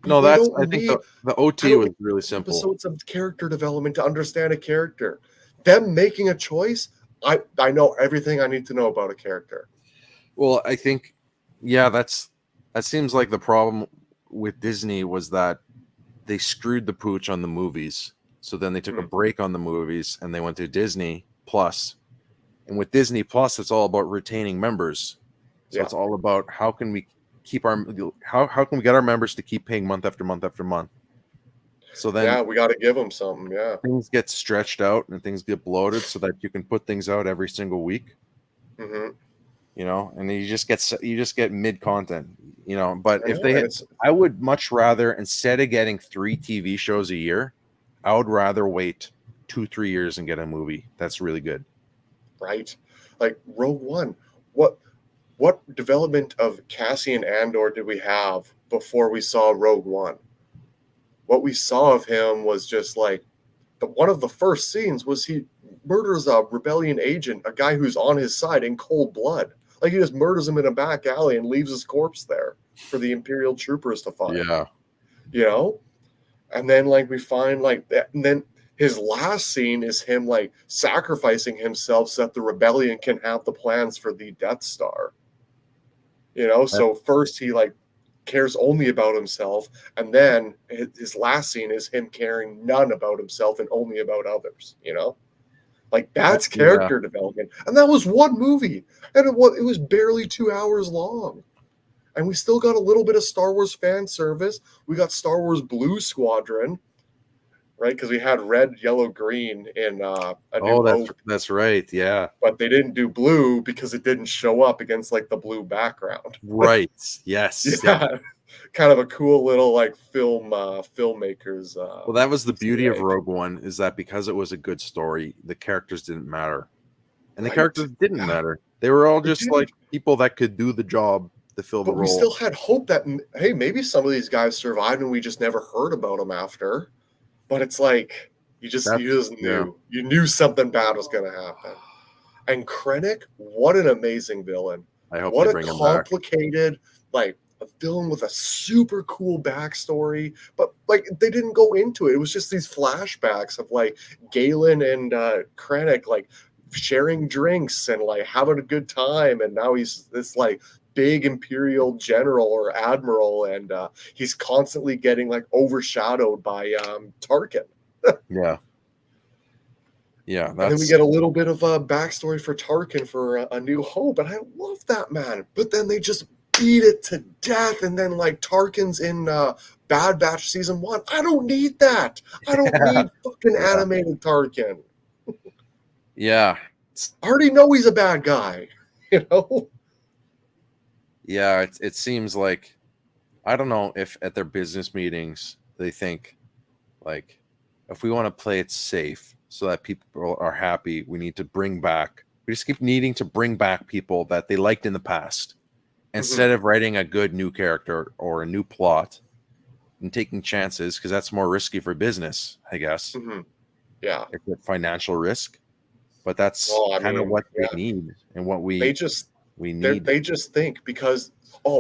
Speaker 1: No,
Speaker 2: they
Speaker 1: that's
Speaker 2: don't
Speaker 1: I think
Speaker 2: need
Speaker 1: the
Speaker 2: I
Speaker 1: OT
Speaker 2: don't
Speaker 1: was
Speaker 2: need
Speaker 1: really simple.
Speaker 2: episodes of character development to understand a character. Them making a choice, I know everything I need to know about a character.
Speaker 1: Well, I think, yeah, that seems like the problem with Disney was that they screwed the pooch on the movies. So then they took a break on the movies and they went to Disney Plus. And with Disney Plus, it's all about retaining members. So it's all about how can we keep our how can we get our members to keep paying month after month after month. So then
Speaker 2: We got to give them something. Yeah.
Speaker 1: things get stretched out and things get bloated so that you can put things out every single week.
Speaker 2: Mm-hmm.
Speaker 1: You know, and then you just get mid content. You know, but
Speaker 2: I
Speaker 1: if
Speaker 2: know,
Speaker 1: they
Speaker 2: and
Speaker 1: had, I would much rather, instead of getting 3 TV shows a year, I would rather wait 2-3 years and get a movie that's really good.
Speaker 2: Right. Like Rogue One. What development of Cassian Andor did we have before we saw Rogue One? What we saw of him was just like one of the first scenes was he murders a rebellion agent, a guy who's on his side in cold blood. Like he just murders him in a back alley and leaves his corpse there for the Imperial troopers to find.
Speaker 1: Yeah.
Speaker 2: You know? And then like we find like that, and then his last scene is him like sacrificing himself so that the rebellion can have the plans for the Death Star. You know, so first he like cares only about himself, and then his last scene is him caring none about himself and only about others. You know, like that's character development, and that was one movie, and it was barely 2 hours long, and we still got a little bit of Star Wars fan service. We got Star Wars Blue Squadron, right? Because we had red, yellow, green in A New Hope.
Speaker 1: That's right. Yeah.
Speaker 2: But they didn't do blue because it didn't show up against like the blue background.
Speaker 1: Right. Yes.
Speaker 2: Yeah. Kind of a cool little like filmmakers.
Speaker 1: Well, that was the beauty of Rogue One, is that because it was a good story, the characters didn't matter, and the characters didn't matter. They were all just like people that could do the job to fill the role.
Speaker 2: We still had hope that hey, maybe some of these guys survived and we just never heard about them after. But it's like you just knew you knew something bad was going to happen. And Krennic, what an amazing villain!
Speaker 1: I hope
Speaker 2: what
Speaker 1: they
Speaker 2: a
Speaker 1: bring him
Speaker 2: complicated like a villain with a super cool backstory, but like they didn't go into it. It was just these flashbacks of like Galen and Krennic like sharing drinks and like having a good time, and now he's this like big imperial general or admiral, and he's constantly getting like overshadowed by Tarkin.
Speaker 1: Yeah,
Speaker 2: and then we get a little bit of a backstory for Tarkin for A New Hope, and I love that, man. But then they just beat it to death, and then like Tarkin's in Bad Batch season 1. I don't need that. I don't need fucking animated Tarkin.
Speaker 1: Yeah,
Speaker 2: I already know he's a bad guy. You know.
Speaker 1: Yeah, it seems like, I don't know if at their business meetings they think like, if we want to play it safe so that people are happy, we just keep needing to bring back people that they liked in the past, instead of writing a good new character or a new plot and taking chances, because that's more risky for business, I guess.
Speaker 2: Yeah,
Speaker 1: it's a financial risk, but that's kind of what they need and what we need.
Speaker 2: They just think because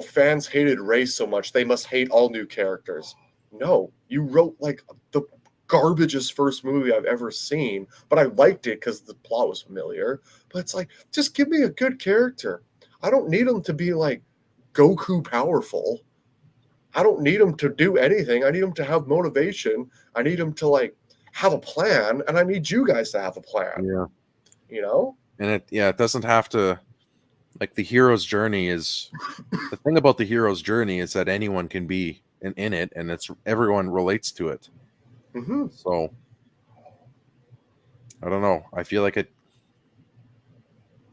Speaker 2: fans hated Rey so much, they must hate all new characters. No, you wrote like the garbage's first movie I've ever seen, but I liked it because the plot was familiar. But it's like, just give me a good character. I don't need him to be like Goku powerful. I don't need him to do anything. I need him to have motivation. I need him to like have a plan, and I need you guys to have a plan.
Speaker 1: Yeah.
Speaker 2: You know?
Speaker 1: And it doesn't have to, like the hero's journey is the thing about the hero's journey is that anyone can be in it, and it's everyone relates to it.
Speaker 2: Mm-hmm.
Speaker 1: So I don't know. I feel like it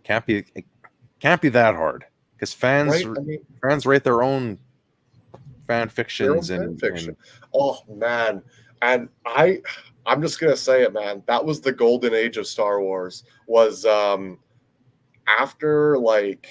Speaker 1: can't be that hard because
Speaker 2: Right? I mean,
Speaker 1: fans write their own fan
Speaker 2: their own
Speaker 1: fictions
Speaker 2: fan fiction.
Speaker 1: and
Speaker 2: Oh man. And I'm just gonna say it, man. That was the golden age of Star Wars. Was after like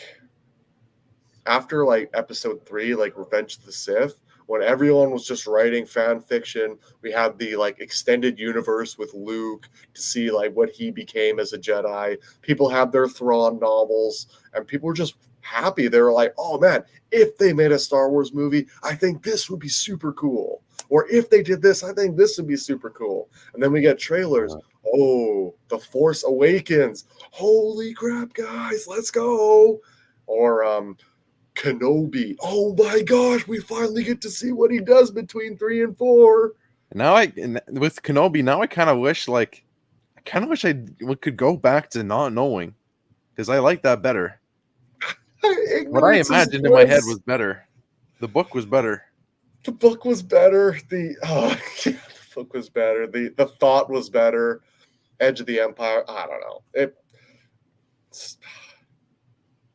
Speaker 2: episode 3, like Revenge of the Sith, when everyone was just writing fan fiction. We had the like extended universe with Luke to see like what he became as a Jedi. People had their Thrawn novels, and people were just happy. They were like, oh man, if they made a Star Wars movie, I think this would be super cool. Or if they did this, I think this would be super cool. And then we get trailers. Oh, The Force Awakens. Holy crap, guys, let's go. Or Kenobi. Oh my gosh, we finally get to see what he does between 3 and 4.
Speaker 1: now with Kenobi now I kind of wish I could go back to not knowing because I like that better. What I
Speaker 2: Ignorance is
Speaker 1: imagined in my head
Speaker 2: bliss.
Speaker 1: was better. The book was better.
Speaker 2: The book was better. The book was better. The thought was better. Edge of the Empire. I don't know.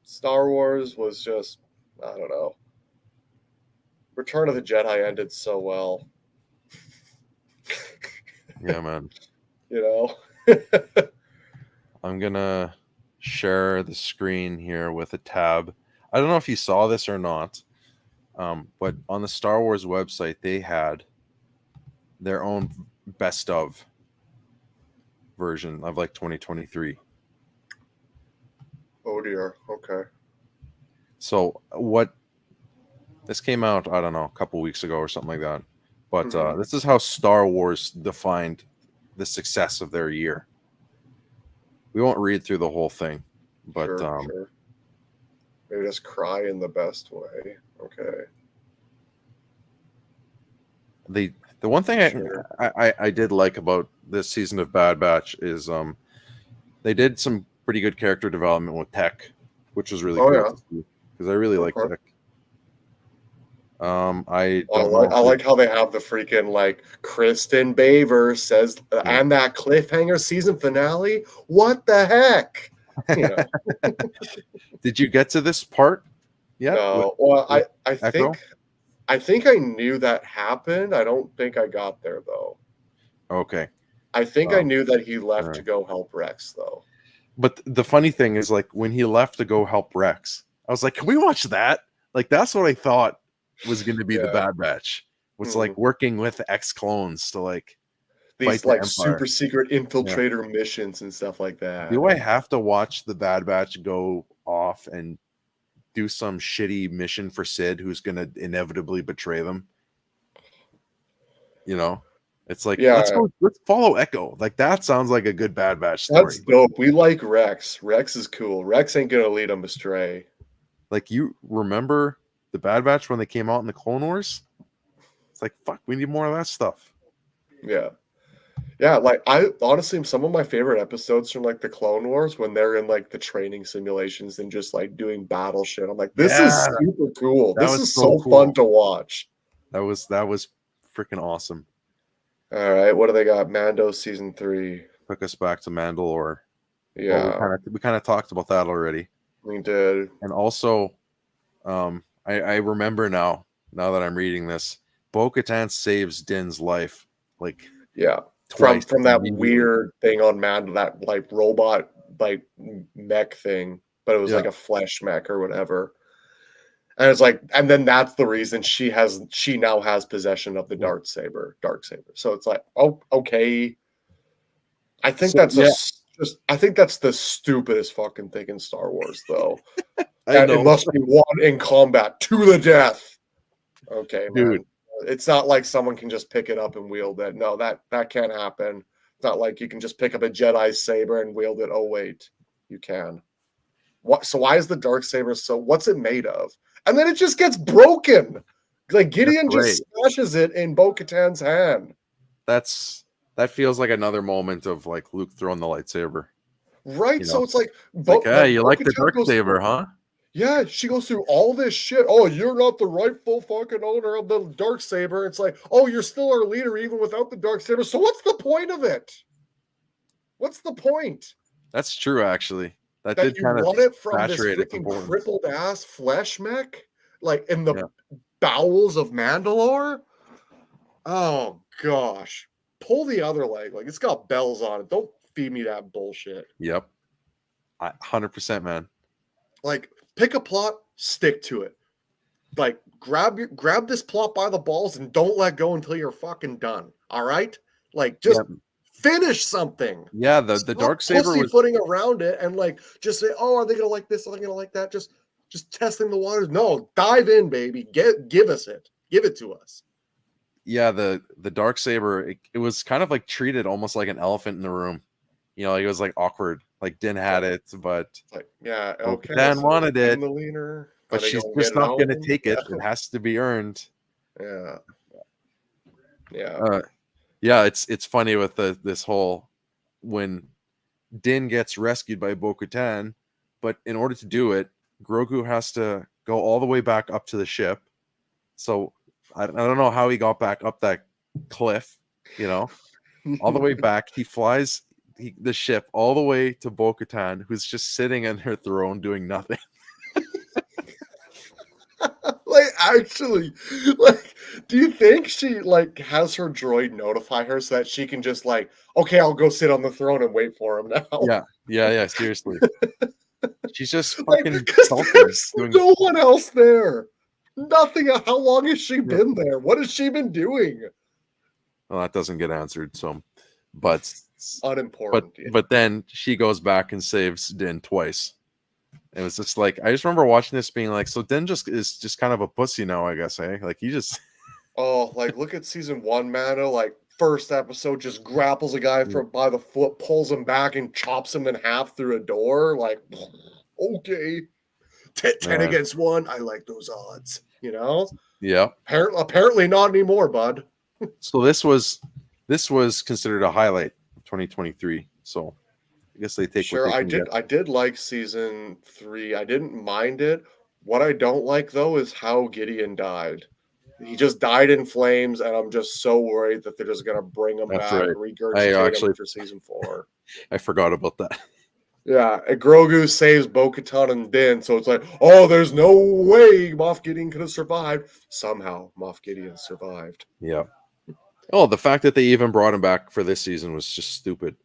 Speaker 2: Star Wars was just, I don't know. Return of the Jedi ended so well.
Speaker 1: Yeah, man.
Speaker 2: You know.
Speaker 1: I'm gonna share the screen here with a tab. I don't know if you saw this or not, but on the Star Wars website, they had their own best of version of like 2023.
Speaker 2: Oh dear. Okay.
Speaker 1: So this came out, I don't know, a couple weeks ago or something like that. But this is how Star Wars defined the success of their year. We won't read through the whole thing, but
Speaker 2: Sure. Maybe just cry in the best way. Okay.
Speaker 1: the one thing
Speaker 2: Sure.
Speaker 1: I did like about this season of Bad Batch is they did some pretty good character development with Tech, which was really cool to see because I really like Tech. I don't know.
Speaker 2: I like how they have the freaking like Kristen Baver says and that cliffhanger season finale. What the heck? You know.
Speaker 1: Did you get to this part yet?
Speaker 2: No. Well, I think I knew that happened. I don't think I got there though.
Speaker 1: Okay.
Speaker 2: I think I knew that he left to go help Rex though.
Speaker 1: But the funny thing is, like, when he left to go help Rex, I was like, can we watch that? Like, that's what I thought was going to be the Bad Batch. Was like working with ex clones to like
Speaker 2: these like super secret infiltrator missions and stuff like that.
Speaker 1: Do I have to watch the Bad Batch go off and do some shitty mission for Sid, who's going to inevitably betray them? You know, it's like, let's follow Echo. Like, that sounds like a good Bad Batch story.
Speaker 2: That's dope. We like Rex. Rex is cool. Rex ain't gonna lead them astray.
Speaker 1: Like, you remember the Bad Batch when they came out in the Clone Wars? It's like, fuck, we need more of that stuff.
Speaker 2: Yeah. Like, I honestly, some of my favorite episodes from like the Clone Wars when they're in like the training simulations and just like doing battle shit. I'm like, this is super cool. This is so cool. Fun to watch.
Speaker 1: That was freaking awesome.
Speaker 2: All right, what do they got? Mando season 3
Speaker 1: took us back to Mandalore.
Speaker 2: Yeah,
Speaker 1: well, we kind of talked about that already.
Speaker 2: We did.
Speaker 1: And also, I remember now that I'm reading this, Bo-Katan saves Din's life. Like,
Speaker 2: twice from that weird thing on Mando, that like robot like mech thing, but it was like a flesh mech or whatever. And it's like, and then that's the reason she now has possession of the dark saber. So it's like, oh, okay. I think I think that's the stupidest fucking thing in Star Wars, though. And it must be won in combat to the death. Okay, man. Dude. It's not like someone can just pick it up and wield it. No, that can't happen. It's not like you can just pick up a Jedi saber and wield it. Oh wait, you can. What? So why is the dark saber what's it made of? And then it just gets broken. Like Gideon just smashes it in Bo-Katan's hand.
Speaker 1: That feels like another moment of like Luke throwing the lightsaber.
Speaker 2: Right. So it's like,
Speaker 1: you like the dark saber, huh?
Speaker 2: Yeah, she goes through all this shit. Oh, you're not the rightful fucking owner of the Darksaber. It's like, oh, you're still our leader even without the Darksaber. So what's the point of it? What's the point?
Speaker 1: That's true, actually. That
Speaker 2: That
Speaker 1: did
Speaker 2: you
Speaker 1: kind of
Speaker 2: won it from this
Speaker 1: saturate its
Speaker 2: freaking
Speaker 1: importance.
Speaker 2: crippled ass flesh mech? Like in the
Speaker 1: Yeah.
Speaker 2: bowels of Mandalore? Oh gosh. Pull the other leg. Like it's got bells on it. Don't feed me that bullshit.
Speaker 1: Yep. 100%, man.
Speaker 2: Like pick a plot, stick to it. Like grab this plot by the balls and don't let go until you're fucking done. All right? Like just
Speaker 1: Yeah.
Speaker 2: finish something.
Speaker 1: Yeah, the
Speaker 2: Stop
Speaker 1: Darksaber was
Speaker 2: pussyfooting around it and like just say, oh, are they gonna like this? Are they gonna like that? Just testing the waters. No, dive in, baby. Give us it. Give it to us.
Speaker 1: the Darksaber, it was kind of like treated almost like an elephant in the room. You know, like it was like awkward. Like Din had it, but
Speaker 2: It's like, yeah,
Speaker 1: Bo
Speaker 2: okay.
Speaker 1: Katan
Speaker 2: So
Speaker 1: wanted
Speaker 2: I'm
Speaker 1: it,
Speaker 2: the leader. Are
Speaker 1: but
Speaker 2: they
Speaker 1: she's
Speaker 2: gonna
Speaker 1: just
Speaker 2: get it
Speaker 1: not
Speaker 2: out
Speaker 1: going
Speaker 2: of
Speaker 1: to
Speaker 2: them?
Speaker 1: take it.
Speaker 2: Yeah.
Speaker 1: It has to be earned.
Speaker 2: Yeah. Yeah.
Speaker 1: Yeah, it's funny with this whole when Din gets rescued by Bo-Katan, but in order to do it, Grogu has to go all the way back up to the ship. So I don't know how he got back up that cliff, you know, all the way back. He flies the ship all the way to Bo-Katan, who's just sitting in her throne doing nothing.
Speaker 2: Like actually, like, do you think she like has her droid notify her so that she can just like, okay, I'll go sit on the throne and wait for him now?
Speaker 1: Yeah. Seriously, she's just
Speaker 2: Like,
Speaker 1: fucking
Speaker 2: because
Speaker 1: sulking,
Speaker 2: there's
Speaker 1: doing.
Speaker 2: no one else there. Nothing. How long has she
Speaker 1: Yeah.
Speaker 2: been there? What has she been doing?
Speaker 1: Well, that doesn't get answered. So, but
Speaker 2: Unimportant. Yeah.
Speaker 1: but then she goes back and saves Din twice. It was just like I just remember watching this being like, so Din just is just kind of a pussy now, I guess, eh? Like he just
Speaker 2: Oh, like look at season one, Mano. Like first episode, just grapples a guy from by the foot, pulls him back, and chops him in half through a door. Like, okay, 10
Speaker 1: man.
Speaker 2: against one. I like those odds. You know.
Speaker 1: Yeah.
Speaker 2: Apparently not anymore, bud.
Speaker 1: So this was considered a highlight of 2023. So I guess they take what
Speaker 2: Sure,
Speaker 1: they can get.
Speaker 2: I did like season 3. I didn't mind it. What I don't like though is how Gideon died. He just died in flames, and I'm just so worried that they're just gonna bring him
Speaker 1: That's
Speaker 2: back,
Speaker 1: right. I
Speaker 2: regurgitate him
Speaker 1: actually
Speaker 2: for season 4.
Speaker 1: I forgot about that.
Speaker 2: Yeah, and Grogu saves Bo-Katan and Din, so it's like, oh, there's no way Moff Gideon could have survived. Somehow, Moff Gideon survived.
Speaker 1: Yeah. Oh, the fact that they even brought him back for this season was just stupid.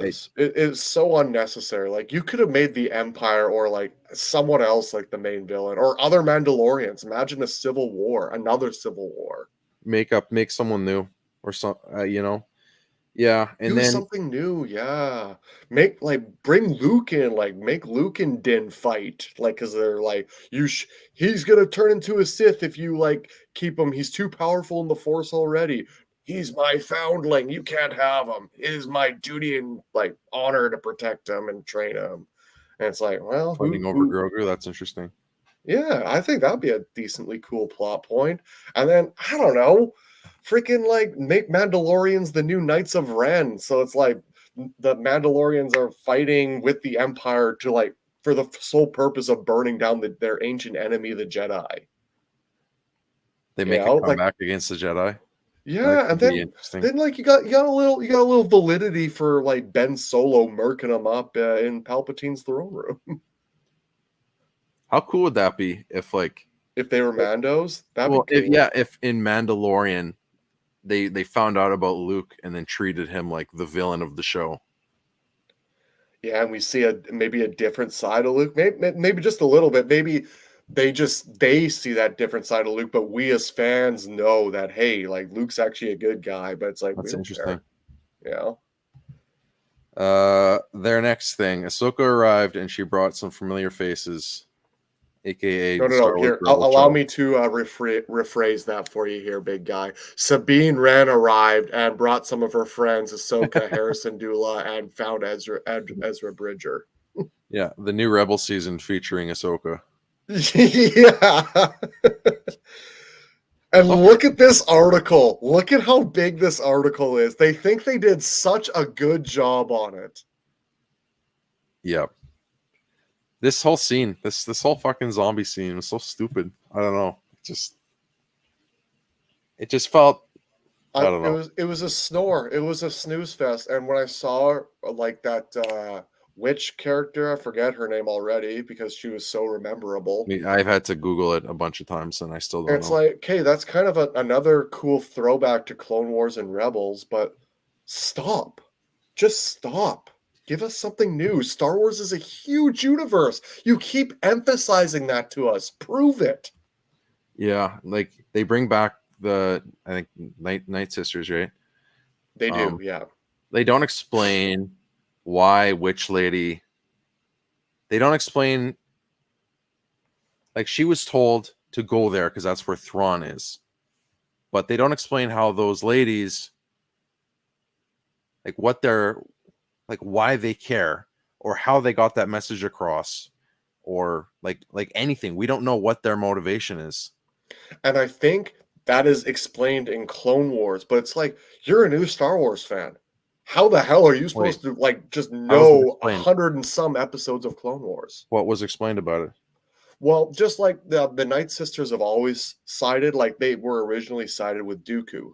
Speaker 2: It's so unnecessary. Like you could have made the Empire or like someone else like the main villain or other Mandalorians. Imagine a civil war, another civil war.
Speaker 1: Make someone new or some, you know. Yeah, and
Speaker 2: Do
Speaker 1: then
Speaker 2: something new, yeah. Make like bring Luke in, like make Luke and Din fight, like because they're like he's gonna turn into a Sith if you like keep him. He's too powerful in the Force already. He's my foundling. You can't have him. It is my duty and like honor to protect him and train him. And it's like, well,
Speaker 1: fighting over Grogu, that's interesting.
Speaker 2: yeah, I think that'd be a decently cool plot point. And then I don't know, freaking like make Mandalorians the new Knights of Ren. So it's like the Mandalorians are fighting with the Empire to like for the sole purpose of burning down their ancient enemy, the Jedi.
Speaker 1: They make a comeback against the Jedi.
Speaker 2: Yeah, and then like you got a little validity for like Ben Solo murking him up in Palpatine's throne room.
Speaker 1: How cool would that be if
Speaker 2: if they were Mandos? That'd be cool.
Speaker 1: If in Mandalorian they found out about Luke and then treated him like the villain of the show.
Speaker 2: Yeah, and we see maybe a different side of Luke, maybe just a little bit. Maybe they see that different side of Luke, but we as fans know that hey, like Luke's actually a good guy. But it's like
Speaker 1: That's interesting.
Speaker 2: Yeah.
Speaker 1: Their next thing, Ahsoka arrived and she brought some familiar faces, aka
Speaker 2: no. Here, allow me to rephrase that for you here, big guy. Sabine Wren arrived and brought some of her friends, Ahsoka, Harrison Dula, and found Ezra Bridger.
Speaker 1: Yeah, the new Rebel season featuring Ahsoka.
Speaker 2: Yeah. And look at this article. Look at how big this article is. They think they did such a good job on it.
Speaker 1: Yep. This whole scene, this whole fucking zombie scene was so stupid. I don't know. It just felt. I don't know.
Speaker 2: It was a snore. It was a snooze fest. And when I saw like that witch character, I forget her name already because she was so
Speaker 1: I
Speaker 2: rememberable.
Speaker 1: mean, I've had to Google it a bunch of times and I still
Speaker 2: And
Speaker 1: don't
Speaker 2: it's
Speaker 1: know.
Speaker 2: like, okay, that's kind of another cool throwback to Clone Wars and Rebels, but stop. Just stop. Give us something new. Star Wars is a huge universe. You keep emphasizing that to us. Prove it.
Speaker 1: Yeah, like they bring back the I think Night Sisters, right?
Speaker 2: They do,
Speaker 1: Um,
Speaker 2: yeah.
Speaker 1: they don't explain why Witch Lady. They don't explain like she was told to go there because that's where Thrawn is, but they don't explain how those ladies like what they're like why they care or how they got that message across or like anything. We don't know what their motivation is.
Speaker 2: And I think that is explained in Clone Wars, but it's like you're a new Star Wars fan. How the hell are you
Speaker 1: Wait,
Speaker 2: supposed to like just
Speaker 1: how was it
Speaker 2: know a
Speaker 1: explained?
Speaker 2: 100 and some episodes of Clone Wars?
Speaker 1: What was explained about it?
Speaker 2: Well, just like the Night Sisters have always sided, like they were originally sided with Dooku,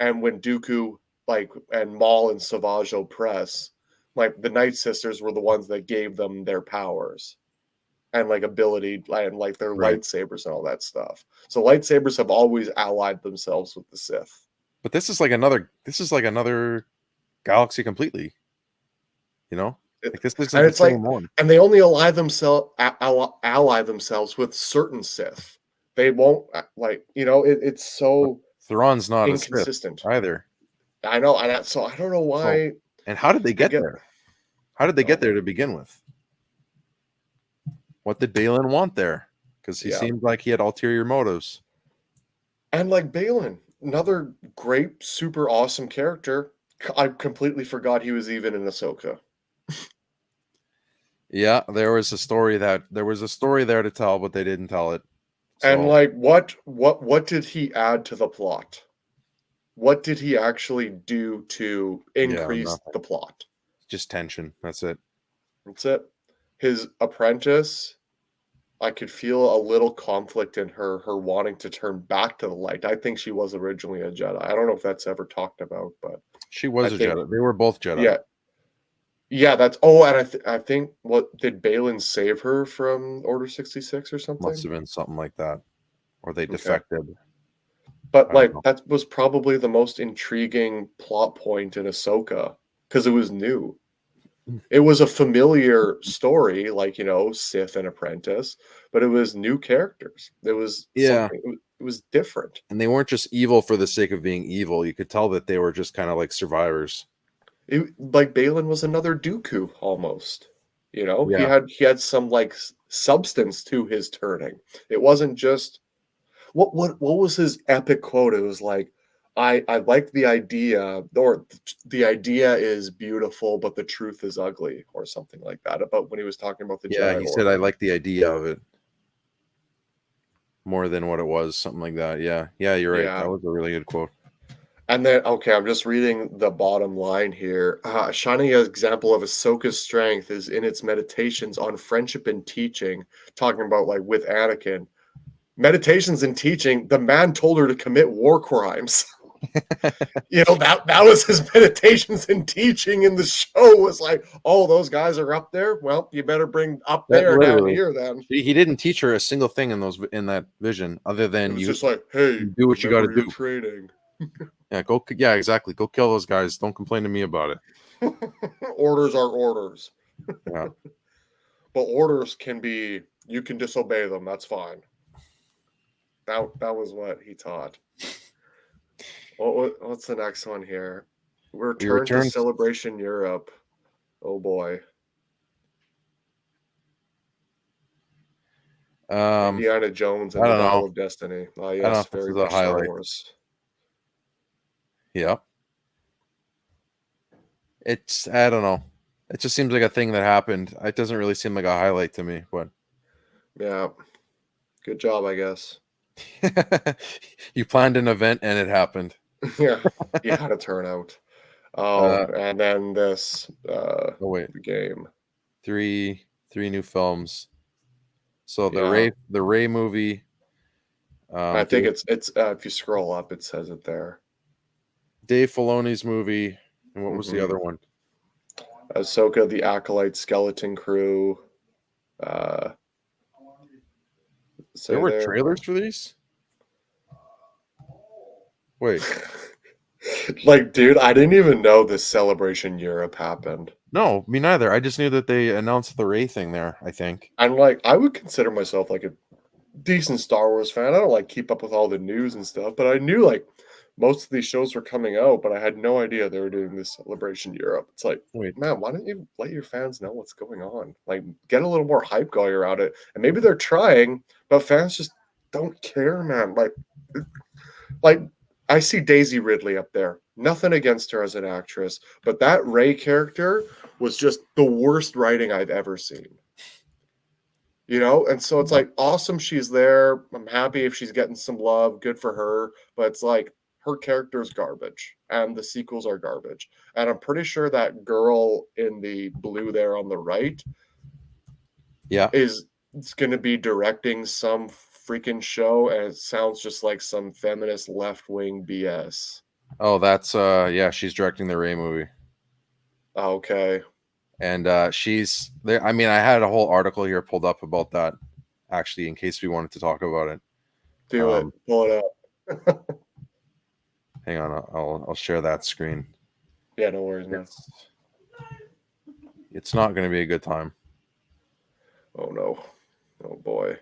Speaker 2: and when Dooku like and Maul and Savage Opress, like the Night Sisters were the ones that gave them their powers and like ability and like their
Speaker 1: Right.
Speaker 2: lightsabers and all that stuff. So lightsabers have always allied themselves with the Sith.
Speaker 1: But this is like another galaxy completely, you know? Like this isn't
Speaker 2: And
Speaker 1: the
Speaker 2: it's like,
Speaker 1: same one.
Speaker 2: and they only ally themselves with certain Sith. They won't like it's
Speaker 1: But
Speaker 2: so
Speaker 1: Thrawn's not a Sith
Speaker 2: inconsistent.
Speaker 1: either.
Speaker 2: I know, and so I don't know
Speaker 1: So,
Speaker 2: why
Speaker 1: and how did they
Speaker 2: they
Speaker 1: get
Speaker 2: get.
Speaker 1: there? How did they
Speaker 2: Oh
Speaker 1: get there
Speaker 2: my,
Speaker 1: to begin with? What did Balin want there? Because he
Speaker 2: yeah,
Speaker 1: seemed like he had ulterior motives.
Speaker 2: and like Balin, another great, super awesome character. I completely forgot he was even in Ahsoka.
Speaker 1: Yeah, there was a story there to tell, but they didn't tell it.
Speaker 2: And
Speaker 1: So
Speaker 2: like, what did he add to the plot? What did he actually do to
Speaker 1: yeah,
Speaker 2: increase
Speaker 1: nothing.
Speaker 2: the plot?
Speaker 1: Just tension. That's it.
Speaker 2: That's it. His apprentice, I could feel a little conflict in her wanting to turn back to the light. I think she was originally a Jedi. I don't know if that's ever talked about, but
Speaker 1: She
Speaker 2: I
Speaker 1: was a
Speaker 2: think
Speaker 1: Jedi. They were both Jedi.
Speaker 2: yeah, yeah. That's and I think what did Balin save her from Order 66 or
Speaker 1: Must
Speaker 2: something?
Speaker 1: have been something like that. Or they
Speaker 2: Okay,
Speaker 1: defected.
Speaker 2: but
Speaker 1: I don't
Speaker 2: like
Speaker 1: know.
Speaker 2: that was probably the most intriguing plot point in Ahsoka because it was new. It was a familiar story, like Sith and apprentice, but it was new characters. It was
Speaker 1: Yeah.
Speaker 2: something. It was different.
Speaker 1: And they weren't just evil for the sake of being evil. You could tell that they were just kind of like survivors.
Speaker 2: Like Balin was another Dooku almost. He
Speaker 1: Yeah.
Speaker 2: had some like substance to his turning. It wasn't just what was his epic quote? It was like, I like the idea, or the idea is beautiful, but the truth is ugly, or something like that. About when he was talking about the
Speaker 1: Yeah.
Speaker 2: Jedi
Speaker 1: He said, I
Speaker 2: Order.
Speaker 1: like the idea of it more than what it was. Something like that. Yeah. Yeah. You're right.
Speaker 2: Yeah.
Speaker 1: That was a really good quote.
Speaker 2: And then, okay, I'm just reading the bottom line here. A shining example of Ahsoka's strength is in its meditations on friendship and teaching, talking about like with Anakin. Meditations and teaching, the man told her to commit war crimes. That was his meditations and teaching in the show was like, oh, those guys are up there. Well, you better bring up
Speaker 1: That
Speaker 2: there down
Speaker 1: literally,
Speaker 2: here then.
Speaker 1: he didn't teach her a single thing in that vision other
Speaker 2: It
Speaker 1: than
Speaker 2: was just like, hey,
Speaker 1: you do what you got to
Speaker 2: remember your
Speaker 1: do.
Speaker 2: training.
Speaker 1: Yeah, go. Yeah, exactly. Go kill those guys. Don't complain to me about it.
Speaker 2: Orders are orders.
Speaker 1: Yeah.
Speaker 2: But orders can be, you can disobey them. That's fine. That was what he taught. What's the next one here?
Speaker 1: We
Speaker 2: Return to
Speaker 1: returned.
Speaker 2: Celebration Europe. Oh boy.
Speaker 1: Um,
Speaker 2: Indiana Jones
Speaker 1: I
Speaker 2: and the
Speaker 1: don't know.
Speaker 2: Dial of Destiny. Ah,
Speaker 1: I don't know
Speaker 2: yes,
Speaker 1: if this
Speaker 2: very
Speaker 1: is a
Speaker 2: much Star
Speaker 1: highlight.
Speaker 2: Wars.
Speaker 1: Yeah. It's. I don't know. It just seems like a thing that happened. It doesn't really seem like a highlight to me. But
Speaker 2: Yeah. Good job, I guess.
Speaker 1: you planned an event and it happened.
Speaker 2: Yeah. You had to turn out. Oh,
Speaker 1: Uh.
Speaker 2: and then this
Speaker 1: Oh wait.
Speaker 2: game.
Speaker 1: 3, 3 new films. So
Speaker 2: Yeah.
Speaker 1: the Ray movie.
Speaker 2: I think it's if you scroll up, it says it there.
Speaker 1: Dave Filoni's movie, and what was the other one?
Speaker 2: Ahsoka, the Acolyte, Skeleton Crew.
Speaker 1: There were trailers for these? Wait.
Speaker 2: Like, dude, I didn't even know this Celebration Europe happened.
Speaker 1: No, me neither. I just knew that they announced the Ray thing there, I think.
Speaker 2: I'm like, I would consider myself like a decent Star Wars fan. I don't like keep up with all the news and stuff, but I knew like most of these shows were coming out, but I had no idea they were doing this Celebration Europe. It's like,
Speaker 1: Wait.
Speaker 2: man, why don't you let your fans know what's going on? Like, get a little more hype going around it. And maybe they're trying, but fans just don't care, man. Like I see Daisy Ridley up there. Nothing against her as an actress, but that Rey character was just the worst writing I've ever seen. You know, and so it's like awesome she's there. I'm happy if she's getting some love, good for her. But it's like her character's garbage, and the sequels are garbage. And I'm pretty sure that girl in the blue there on the right, is going to be directing some freaking show, and it sounds just like some feminist left wing BS.
Speaker 1: Oh, that's she's directing the Ray movie.
Speaker 2: Okay.
Speaker 1: And she's there. I mean, I had a whole article here pulled up about that, actually, in case we wanted to talk about it.
Speaker 2: Do it. Pull it up.
Speaker 1: Hang on, I'll share that screen.
Speaker 2: Yeah, no worries, man.
Speaker 1: It's not going to be a good time.
Speaker 2: Oh no. Oh boy.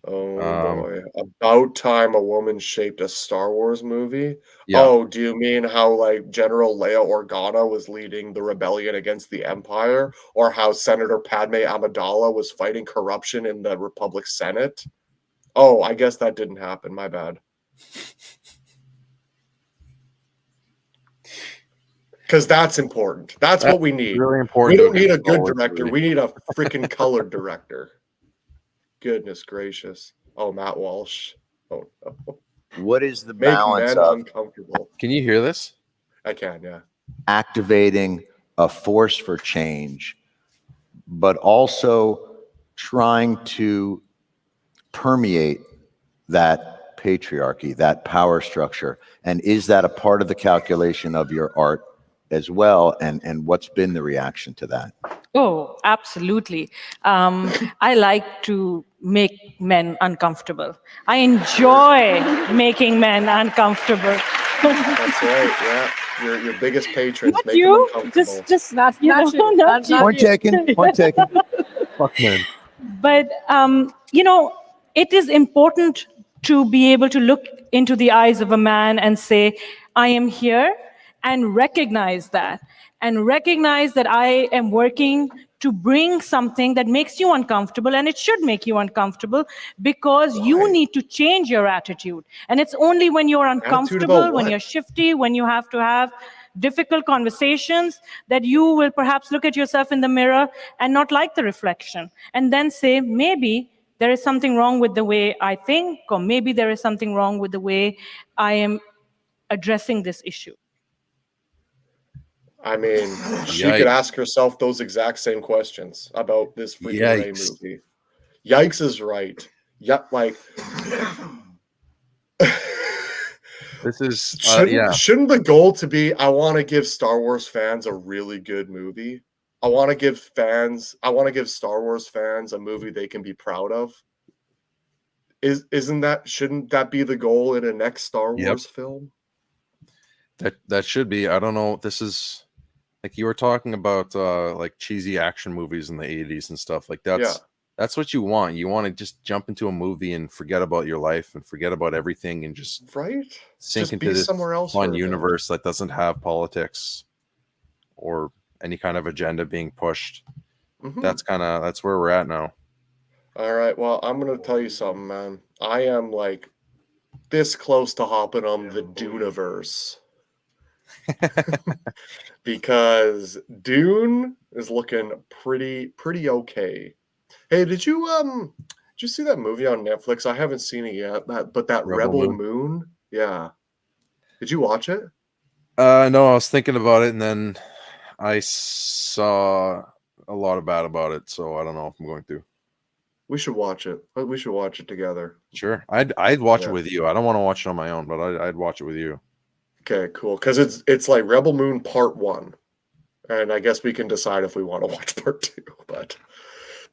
Speaker 2: Oh boy. About time a woman shaped a Star Wars movie.
Speaker 1: Yeah.
Speaker 2: Oh, do you mean how like General Leia Organa was leading the rebellion against the Empire? Or how Senator Padme Amidala was fighting corruption in the Republic Senate? Oh, I guess that didn't happen. My bad. Because that's important. That's what we need.
Speaker 1: Really important.
Speaker 2: We don't need a good director. We need a freaking colored director. Goodness gracious. Oh, Matt Walsh. Oh no.
Speaker 3: What is the
Speaker 2: Make
Speaker 3: balance
Speaker 2: men
Speaker 3: of
Speaker 2: uncomfortable?
Speaker 1: Can you hear this?
Speaker 2: I can, yeah.
Speaker 3: activating a force for change, but also trying to permeate that patriarchy, that power structure? And is that a part of the calculation of your art as well? And what's been the reaction to that?
Speaker 4: Oh, absolutely. I like to make men uncomfortable. I enjoy making men uncomfortable.
Speaker 2: That's right. Yeah, your biggest patrons
Speaker 4: Not
Speaker 2: make
Speaker 4: you,
Speaker 2: them uncomfortable.
Speaker 4: just not you. Not you.
Speaker 3: Point taken. Point taken.
Speaker 1: Fuck man.
Speaker 4: But it is important to be able to look into the eyes of a man and say, I am here, and recognize that. And recognize that I am working to bring something that makes you uncomfortable, and it should make you uncomfortable because you need to change your attitude. And it's only when you're uncomfortable, when you're shifty, when you have to have difficult conversations, that you will perhaps look at yourself in the mirror and not like the reflection, and then say, maybe there is something wrong with the way I think, or maybe there is something wrong with the way I am addressing this issue.
Speaker 2: I mean, she could ask herself those exact same questions about this freaking Ray movie. Yikes is right. Yeah, like
Speaker 1: this is
Speaker 2: shouldn't the goal to be I want to give Star Wars fans a really good movie? I want to give Star Wars fans a movie they can be proud of. Shouldn't that be the goal in a next Star Wars film?
Speaker 1: That should be. I don't know. This is like you were talking about like cheesy action movies in the 80s and stuff like that. That's what you want. You want to just jump into a movie and forget about your life and forget about everything and just sink into this
Speaker 2: somewhere else
Speaker 1: fun universe that doesn't have politics or any kind of agenda being pushed. That's where we're at now.
Speaker 2: All right. Well, I'm gonna tell you something, man. I am like this close to hopping on the Duneverse. Because Dune is looking pretty okay. Hey, did you see that movie on Netflix? I haven't seen it yet. That Rebel Moon. Yeah. Did you watch it?
Speaker 1: No, I was thinking about it, and then I saw a lot of bad about it, so I don't know if I'm going to.
Speaker 2: We should watch it. We should watch it together.
Speaker 1: Sure, I'd watch
Speaker 2: Yeah.
Speaker 1: it with you. I don't want to watch it on my own, but I'd watch it with you.
Speaker 2: Okay, cool. Because it's like Rebel Moon Part 1. And I guess we can decide if we want to watch Part 2. But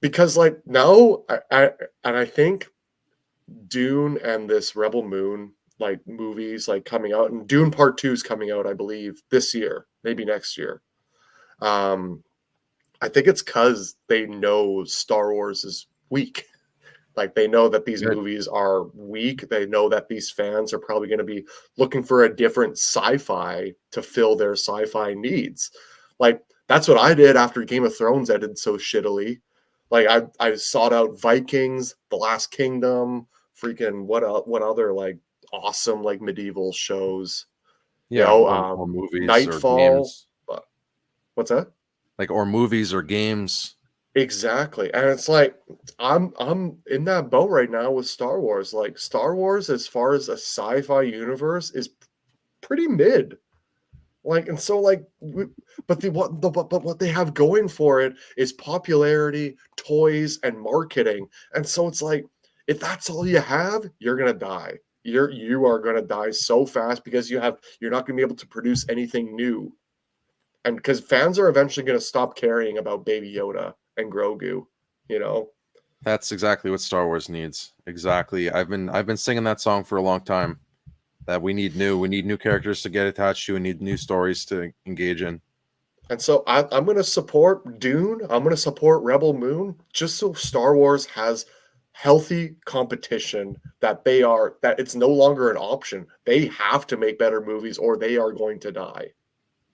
Speaker 2: because like now I think Dune and this Rebel Moon like movies like coming out, and Dune Part 2 is coming out, I believe, this year, maybe next year. I think it's because they know Star Wars is weak. Like they know that these
Speaker 1: Good.
Speaker 2: movies are weak. They know that these fans are probably going to be looking for a different sci-fi to fill their sci-fi needs. Like that's what I did after Game of Thrones ended so shittily. Like I sought out Vikings, The Last Kingdom, freaking what other like awesome like medieval shows.
Speaker 1: Yeah,
Speaker 2: You know,
Speaker 1: or movies
Speaker 2: Nightfall.
Speaker 1: or games.
Speaker 2: But what's that?
Speaker 1: Like or movies or games.
Speaker 2: Exactly. And it's like I'm in that boat right now with Star Wars. Like Star Wars as far as a sci-fi universe is pretty mid. Like and so like but what they have going for it is popularity, toys and marketing. And so it's like if that's all you have, you're going to die. You are going to die so fast because you're not going to be able to produce anything new. And because fans are eventually going to stop caring about Baby Yoda and Grogu, you know.
Speaker 1: That's exactly what Star Wars needs. Exactly. I've been singing that song for a long time. That we need new characters to get attached to and need new stories to engage in.
Speaker 2: And so I'm going to support Dune. I'm going to support Rebel Moon just so Star Wars has healthy competition that it's no longer an option. They have to make better movies or they are going to die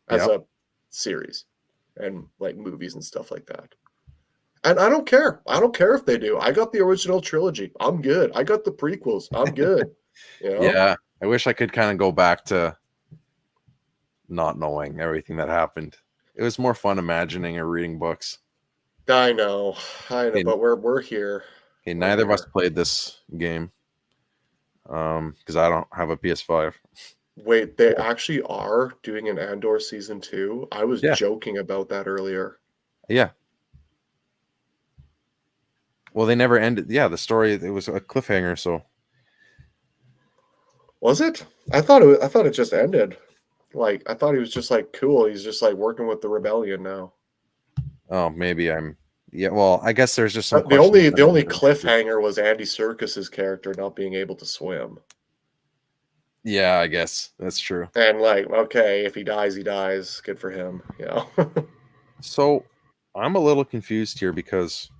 Speaker 2: as a series and like movies and stuff like that. And I don't care. I don't care if they do. I got the original trilogy. I'm good. I got the prequels. I'm good. You know?
Speaker 1: Yeah. I wish I could kind of go back to not knowing everything that happened. It was more fun imagining or reading books.
Speaker 2: I know, but we're here.
Speaker 1: Okay, neither of us played this game. Because I don't have a PS5.
Speaker 2: Wait, they actually are doing an Andor season 2. I was joking about that earlier.
Speaker 1: Yeah. Well, they never ended. Yeah, the story, it was a cliffhanger, so.
Speaker 2: Was it? I thought it just ended. Like I thought he was just like cool. He's just like working with the rebellion now.
Speaker 1: Oh, maybe I'm. Yeah, well, I guess there's just some.
Speaker 2: The only cliffhanger was Andy Serkis's character not being able to swim.
Speaker 1: Yeah, I guess that's true.
Speaker 2: And like, okay, if he dies, he dies. Good for him. You know.
Speaker 1: So, I'm a little confused here because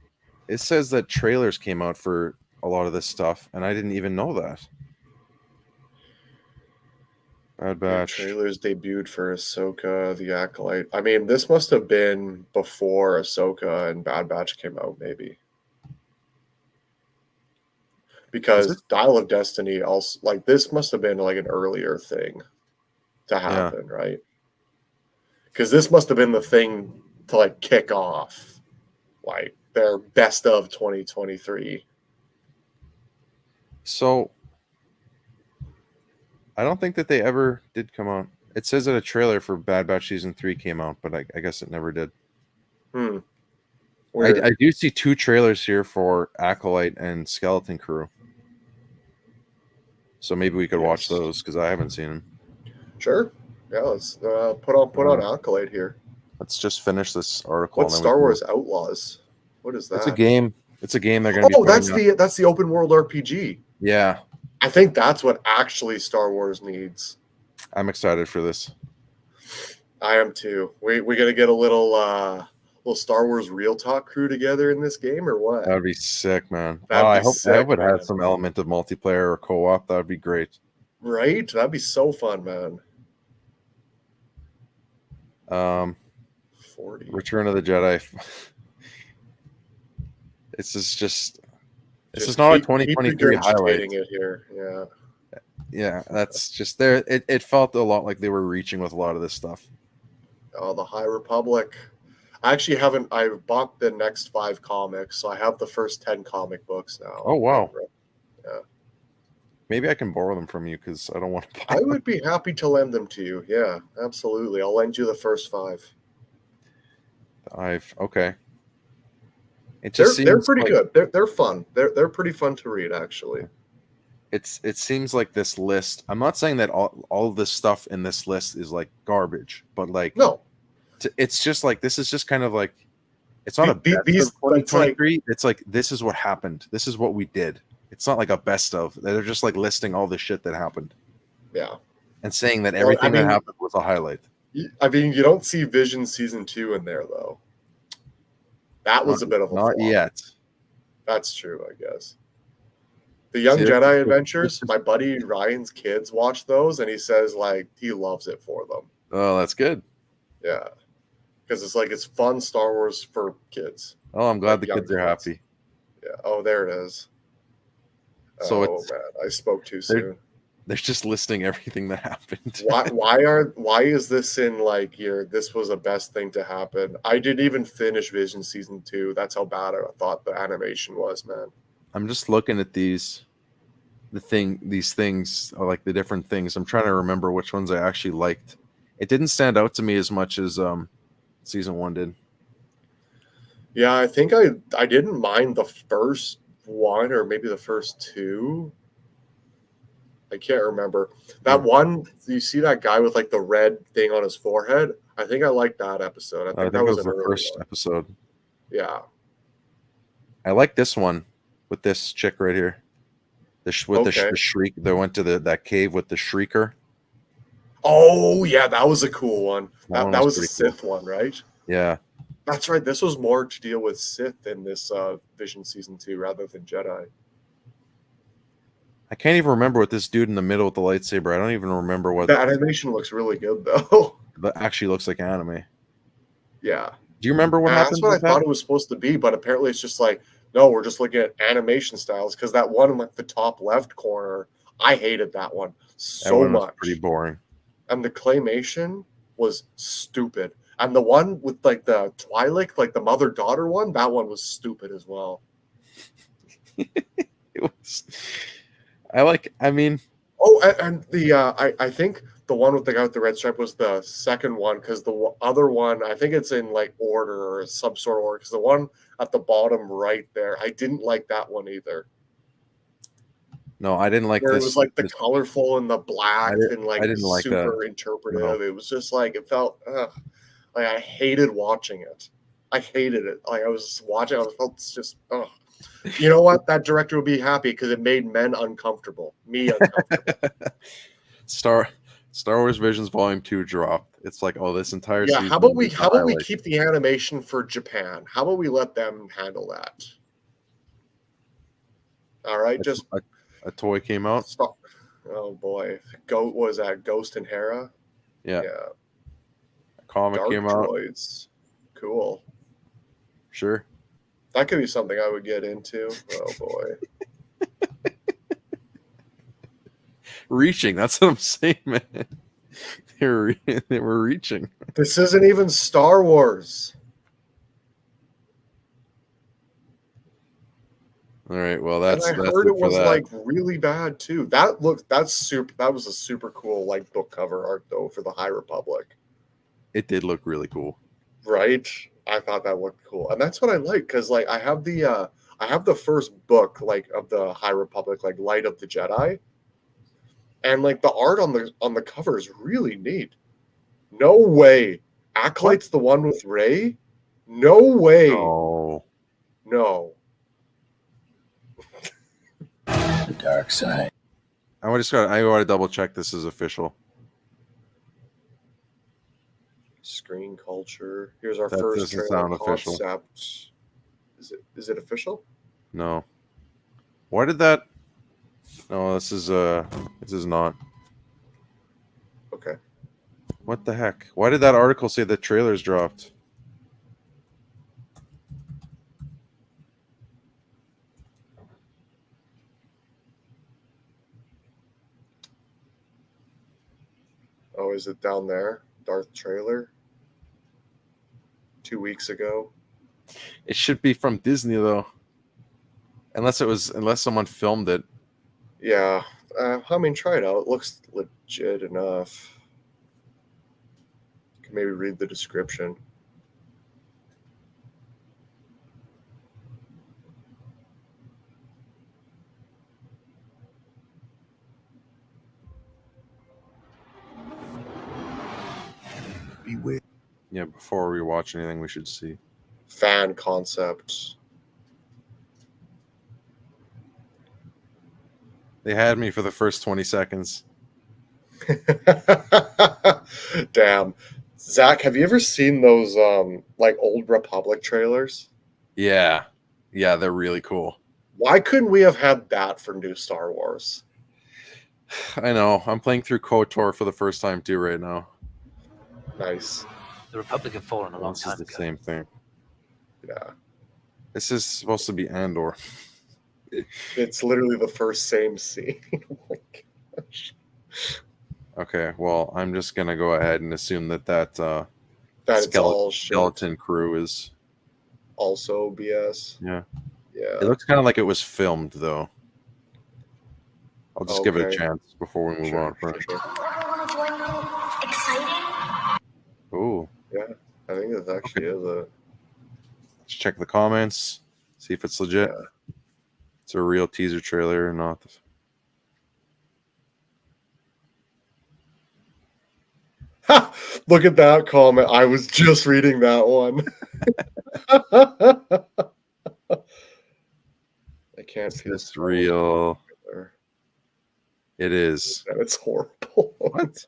Speaker 1: it says that trailers came out for a lot of this stuff, and I didn't even know that. Bad Batch.
Speaker 2: Trailers debuted for Ahsoka, The Acolyte. I mean, this must have been before Ahsoka and Bad Batch came out, maybe. Because Dial of Destiny also, like, this must have been like an earlier thing to happen, right? Because this must have been the thing to like kick off, like, their best of 2023.
Speaker 1: So, I don't think that they ever did come out. It says that a trailer for Bad Batch Season 3 came out, but I guess it never did. I do see 2 trailers here for Acolyte and Skeleton Crew. So maybe we could watch those because I haven't seen them.
Speaker 2: Sure. Yeah, let's put on Acolyte here.
Speaker 1: Let's just finish this article.
Speaker 2: What's Star Wars Outlaws? What is that?
Speaker 1: It's a game. It's a game they're going to be.
Speaker 2: That's the open world RPG.
Speaker 1: Yeah.
Speaker 2: I think that's what actually Star Wars needs.
Speaker 1: I'm excited for this.
Speaker 2: I am too. We gonna get a little Star Wars real talk crew together in this game or what?
Speaker 1: That would be sick, man.
Speaker 2: I
Speaker 1: hope it has some element of multiplayer or co-op. That would be great.
Speaker 2: Right? That'd be so fun, man. 40.
Speaker 1: Return of the Jedi. This is not a 2023 highlight.
Speaker 2: It here. Yeah.
Speaker 1: Yeah, that's just there. It felt a lot like they were reaching with a lot of this stuff.
Speaker 2: Oh, the High Republic. I actually haven't. I bought the next 5 comics, so I have the first 10 comic books now.
Speaker 1: Oh wow.
Speaker 2: Yeah.
Speaker 1: Maybe I can borrow them from you because I don't want to buy
Speaker 2: them. I would be happy to lend them to you. Yeah, absolutely. I'll lend you the first 5.
Speaker 1: Okay. It just
Speaker 2: They're
Speaker 1: seems
Speaker 2: pretty
Speaker 1: like
Speaker 2: good. They're fun. They're pretty fun to read, actually.
Speaker 1: it seems like this list. I'm not saying that all of this stuff in this list is like garbage, but like
Speaker 2: No,
Speaker 1: it's just like this is just kind of like it's not a
Speaker 2: The-
Speaker 1: best
Speaker 2: these-
Speaker 1: of
Speaker 2: but it's like-
Speaker 1: 2023. It's like this is what happened. This is what we did. It's not like a best of. They're just like listing all the shit that happened
Speaker 2: yeah.
Speaker 1: and saying that
Speaker 2: Well,
Speaker 1: everything
Speaker 2: I mean-
Speaker 1: that happened was a highlight.
Speaker 2: I mean, you don't see Vision season 2 in there though. That was a bit of a
Speaker 1: Not
Speaker 2: flop.
Speaker 1: yet.
Speaker 2: That's true, I guess. The Young
Speaker 1: See,
Speaker 2: Jedi Adventures, my buddy Ryan's kids watch those, and he says like he loves it for them.
Speaker 1: Oh, that's good.
Speaker 2: Yeah, because it's like it's fun Star Wars for kids.
Speaker 1: Oh, I'm glad
Speaker 2: Like
Speaker 1: the
Speaker 2: young
Speaker 1: kids are
Speaker 2: kids.
Speaker 1: happy.
Speaker 2: Yeah. Oh, there it is.
Speaker 1: So
Speaker 2: Oh
Speaker 1: it's
Speaker 2: man, I spoke too soon.
Speaker 1: they're just listing everything that happened.
Speaker 2: Why is this in like this was the best thing to happen? I didn't even finish Vision season 2. That's how bad I thought the animation was, man.
Speaker 1: I'm just looking at these things, or like the different things. I'm trying to remember which ones I actually liked. It didn't stand out to me as much as season 1 did.
Speaker 2: Yeah, I think I didn't mind the first one or maybe the first two. I can't remember. That one, you see that guy with like the red thing on his forehead? I think I liked that episode. I think that was
Speaker 1: the
Speaker 2: an early
Speaker 1: first
Speaker 2: one.
Speaker 1: episode.
Speaker 2: Yeah.
Speaker 1: I like this one with this chick right here. The shriek. They went to that cave with the shrieker.
Speaker 2: Oh, yeah, that was a cool one.
Speaker 1: That one
Speaker 2: That was
Speaker 1: was
Speaker 2: the
Speaker 1: pretty
Speaker 2: Sith one, right?
Speaker 1: Yeah.
Speaker 2: That's right. This was more to deal with Sith in this Vision season 2 rather than Jedi.
Speaker 1: I can't even remember what this dude in the middle with the lightsaber. I don't even remember what
Speaker 2: The animation looks really good, though.
Speaker 1: that actually looks like anime.
Speaker 2: Yeah.
Speaker 1: Do you remember what
Speaker 2: And
Speaker 1: happened?
Speaker 2: that's what I
Speaker 1: with that?
Speaker 2: thought it was supposed to be, but apparently it's just like, no, we're just looking at animation styles because that one in like the top left corner, I hated that one
Speaker 1: That
Speaker 2: so
Speaker 1: one was
Speaker 2: much.
Speaker 1: pretty boring.
Speaker 2: And the claymation was stupid. And the one with like the Twi'lek, like the mother-daughter one, that one was stupid as well.
Speaker 1: It was. I mean,
Speaker 2: Oh, and the I think the one with the guy with the red stripe was the second one because the other one, I think it's in like order or some sort of order because the one at the bottom right there, I didn't like that one either.
Speaker 1: no, I didn't like
Speaker 2: Where
Speaker 1: this.
Speaker 2: it was like the
Speaker 1: this-
Speaker 2: colorful and the black and like
Speaker 1: I didn't like
Speaker 2: super
Speaker 1: that.
Speaker 2: interpretive.
Speaker 1: No.
Speaker 2: It was just like it felt like I hated watching it. I hated it. Like I was watching, I felt just You know what? That director would be happy because it made men uncomfortable. Me uncomfortable.
Speaker 1: Star Wars Visions Volume 2 dropped. It's like, oh, this entire
Speaker 2: Yeah,
Speaker 1: season.
Speaker 2: how about we
Speaker 1: is a highlight.
Speaker 2: keep the animation for Japan? How about we let them handle that? All right, just
Speaker 1: a toy came out?
Speaker 2: stop. Oh boy, what was that? Ghost and Hera?
Speaker 1: Yeah.
Speaker 2: Yeah.
Speaker 1: A comic
Speaker 2: Dark
Speaker 1: came out.
Speaker 2: droids. Cool.
Speaker 1: Sure.
Speaker 2: That could be something I would get into. Oh boy.
Speaker 1: Reaching. That's what I'm saying, man. They were reaching.
Speaker 2: This isn't even Star Wars.
Speaker 1: All right. Well,
Speaker 2: And
Speaker 1: that's
Speaker 2: I
Speaker 1: that's
Speaker 2: heard
Speaker 1: it
Speaker 2: it
Speaker 1: for
Speaker 2: was
Speaker 1: that.
Speaker 2: like really bad too. That was a super cool like book cover art though for the High Republic.
Speaker 1: It did look really cool.
Speaker 2: Right? I thought that looked cool. And that's what I like because like I have the first book like of the High Republic, like Light of the Jedi. And like the art on the cover is really neat. No way. Acolyte's the one with Rey? No way.
Speaker 1: Oh,
Speaker 2: No.
Speaker 5: The dark side.
Speaker 1: I want to double check this is official.
Speaker 2: Screen culture. Here's our
Speaker 1: That
Speaker 2: first
Speaker 1: doesn't
Speaker 2: trailer
Speaker 1: sound official.
Speaker 2: concept. Is it official?
Speaker 1: No. Why did that? No, this is not.
Speaker 2: Okay.
Speaker 1: What the heck? Why did that article say the trailers dropped?
Speaker 2: Oh, is it down there? Darth trailer? 2 weeks ago.
Speaker 1: It should be from Disney though. Unless someone filmed it.
Speaker 2: Yeah. I mean, try it out. It looks legit enough. You can maybe read the description.
Speaker 5: Beware.
Speaker 1: Yeah, before we watch anything, we should see.
Speaker 2: Fan concept.
Speaker 1: They had me for the first 20 seconds.
Speaker 2: Damn. Zach, have you ever seen those like old Republic trailers?
Speaker 1: Yeah. Yeah, they're really cool.
Speaker 2: Why couldn't we have had that for new Star Wars?
Speaker 1: I know. I'm playing through KOTOR for the first time too right now.
Speaker 2: Nice.
Speaker 6: The Republic had fallen a long
Speaker 1: This is
Speaker 6: time
Speaker 1: the
Speaker 6: ago.
Speaker 1: same thing.
Speaker 2: Yeah.
Speaker 1: This is supposed to be Andor.
Speaker 2: It's literally the first same scene. Oh my gosh.
Speaker 1: Okay, well, I'm just gonna go ahead and assume that
Speaker 2: That it's all shit.
Speaker 1: skeleton crew is.
Speaker 2: Also BS.
Speaker 1: Yeah.
Speaker 2: Yeah.
Speaker 1: It looks kind of like it was filmed though. I'll just give it a
Speaker 2: Okay.
Speaker 1: chance before we move on.
Speaker 2: Sure.
Speaker 7: Everyone join me. Exciting.
Speaker 1: Ooh,
Speaker 2: Yeah. I think it actually is a
Speaker 1: let's check the comments, see if it's legit.
Speaker 2: Yeah.
Speaker 1: It's a real teaser trailer or not.
Speaker 2: Ha! Look at that comment. I was just reading that one. I can't
Speaker 1: Is
Speaker 2: feel
Speaker 1: this real?
Speaker 2: there.
Speaker 1: It is.
Speaker 2: It's horrible.
Speaker 1: What?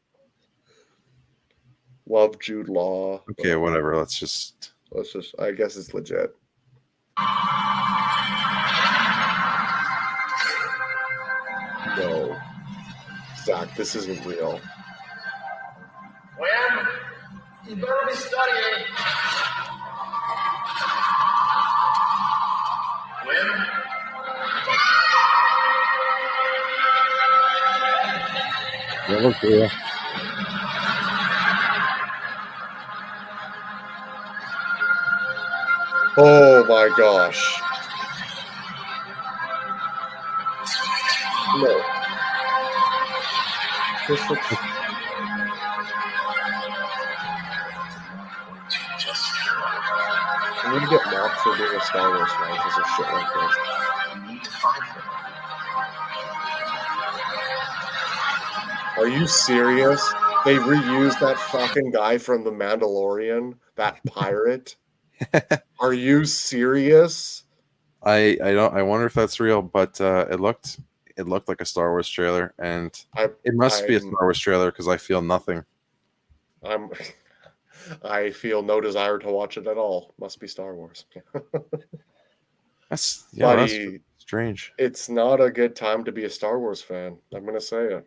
Speaker 2: Love Jude Law.
Speaker 1: Okay, whatever. Let's just.
Speaker 2: Let's just. I guess it's legit. No, Zach, this isn't real.
Speaker 8: Well, you better be studying. Well,
Speaker 1: That looks real.
Speaker 2: Oh my gosh. No. This looks. I'm gonna get mocked for being a Star Wars fan because of shit like this.
Speaker 8: you need to find them.
Speaker 2: Are you serious? They reused that fucking guy from The Mandalorian, that pirate. Are you serious?
Speaker 1: I don't. I wonder if that's real, but it looked like a Star Wars trailer, and it must be a Star Wars trailer because I feel nothing.
Speaker 2: I feel no desire to watch it at all. Must be Star Wars.
Speaker 1: That's
Speaker 2: Buddy,
Speaker 1: that's strange.
Speaker 2: it's not a good time to be a Star Wars fan. I'm gonna say it.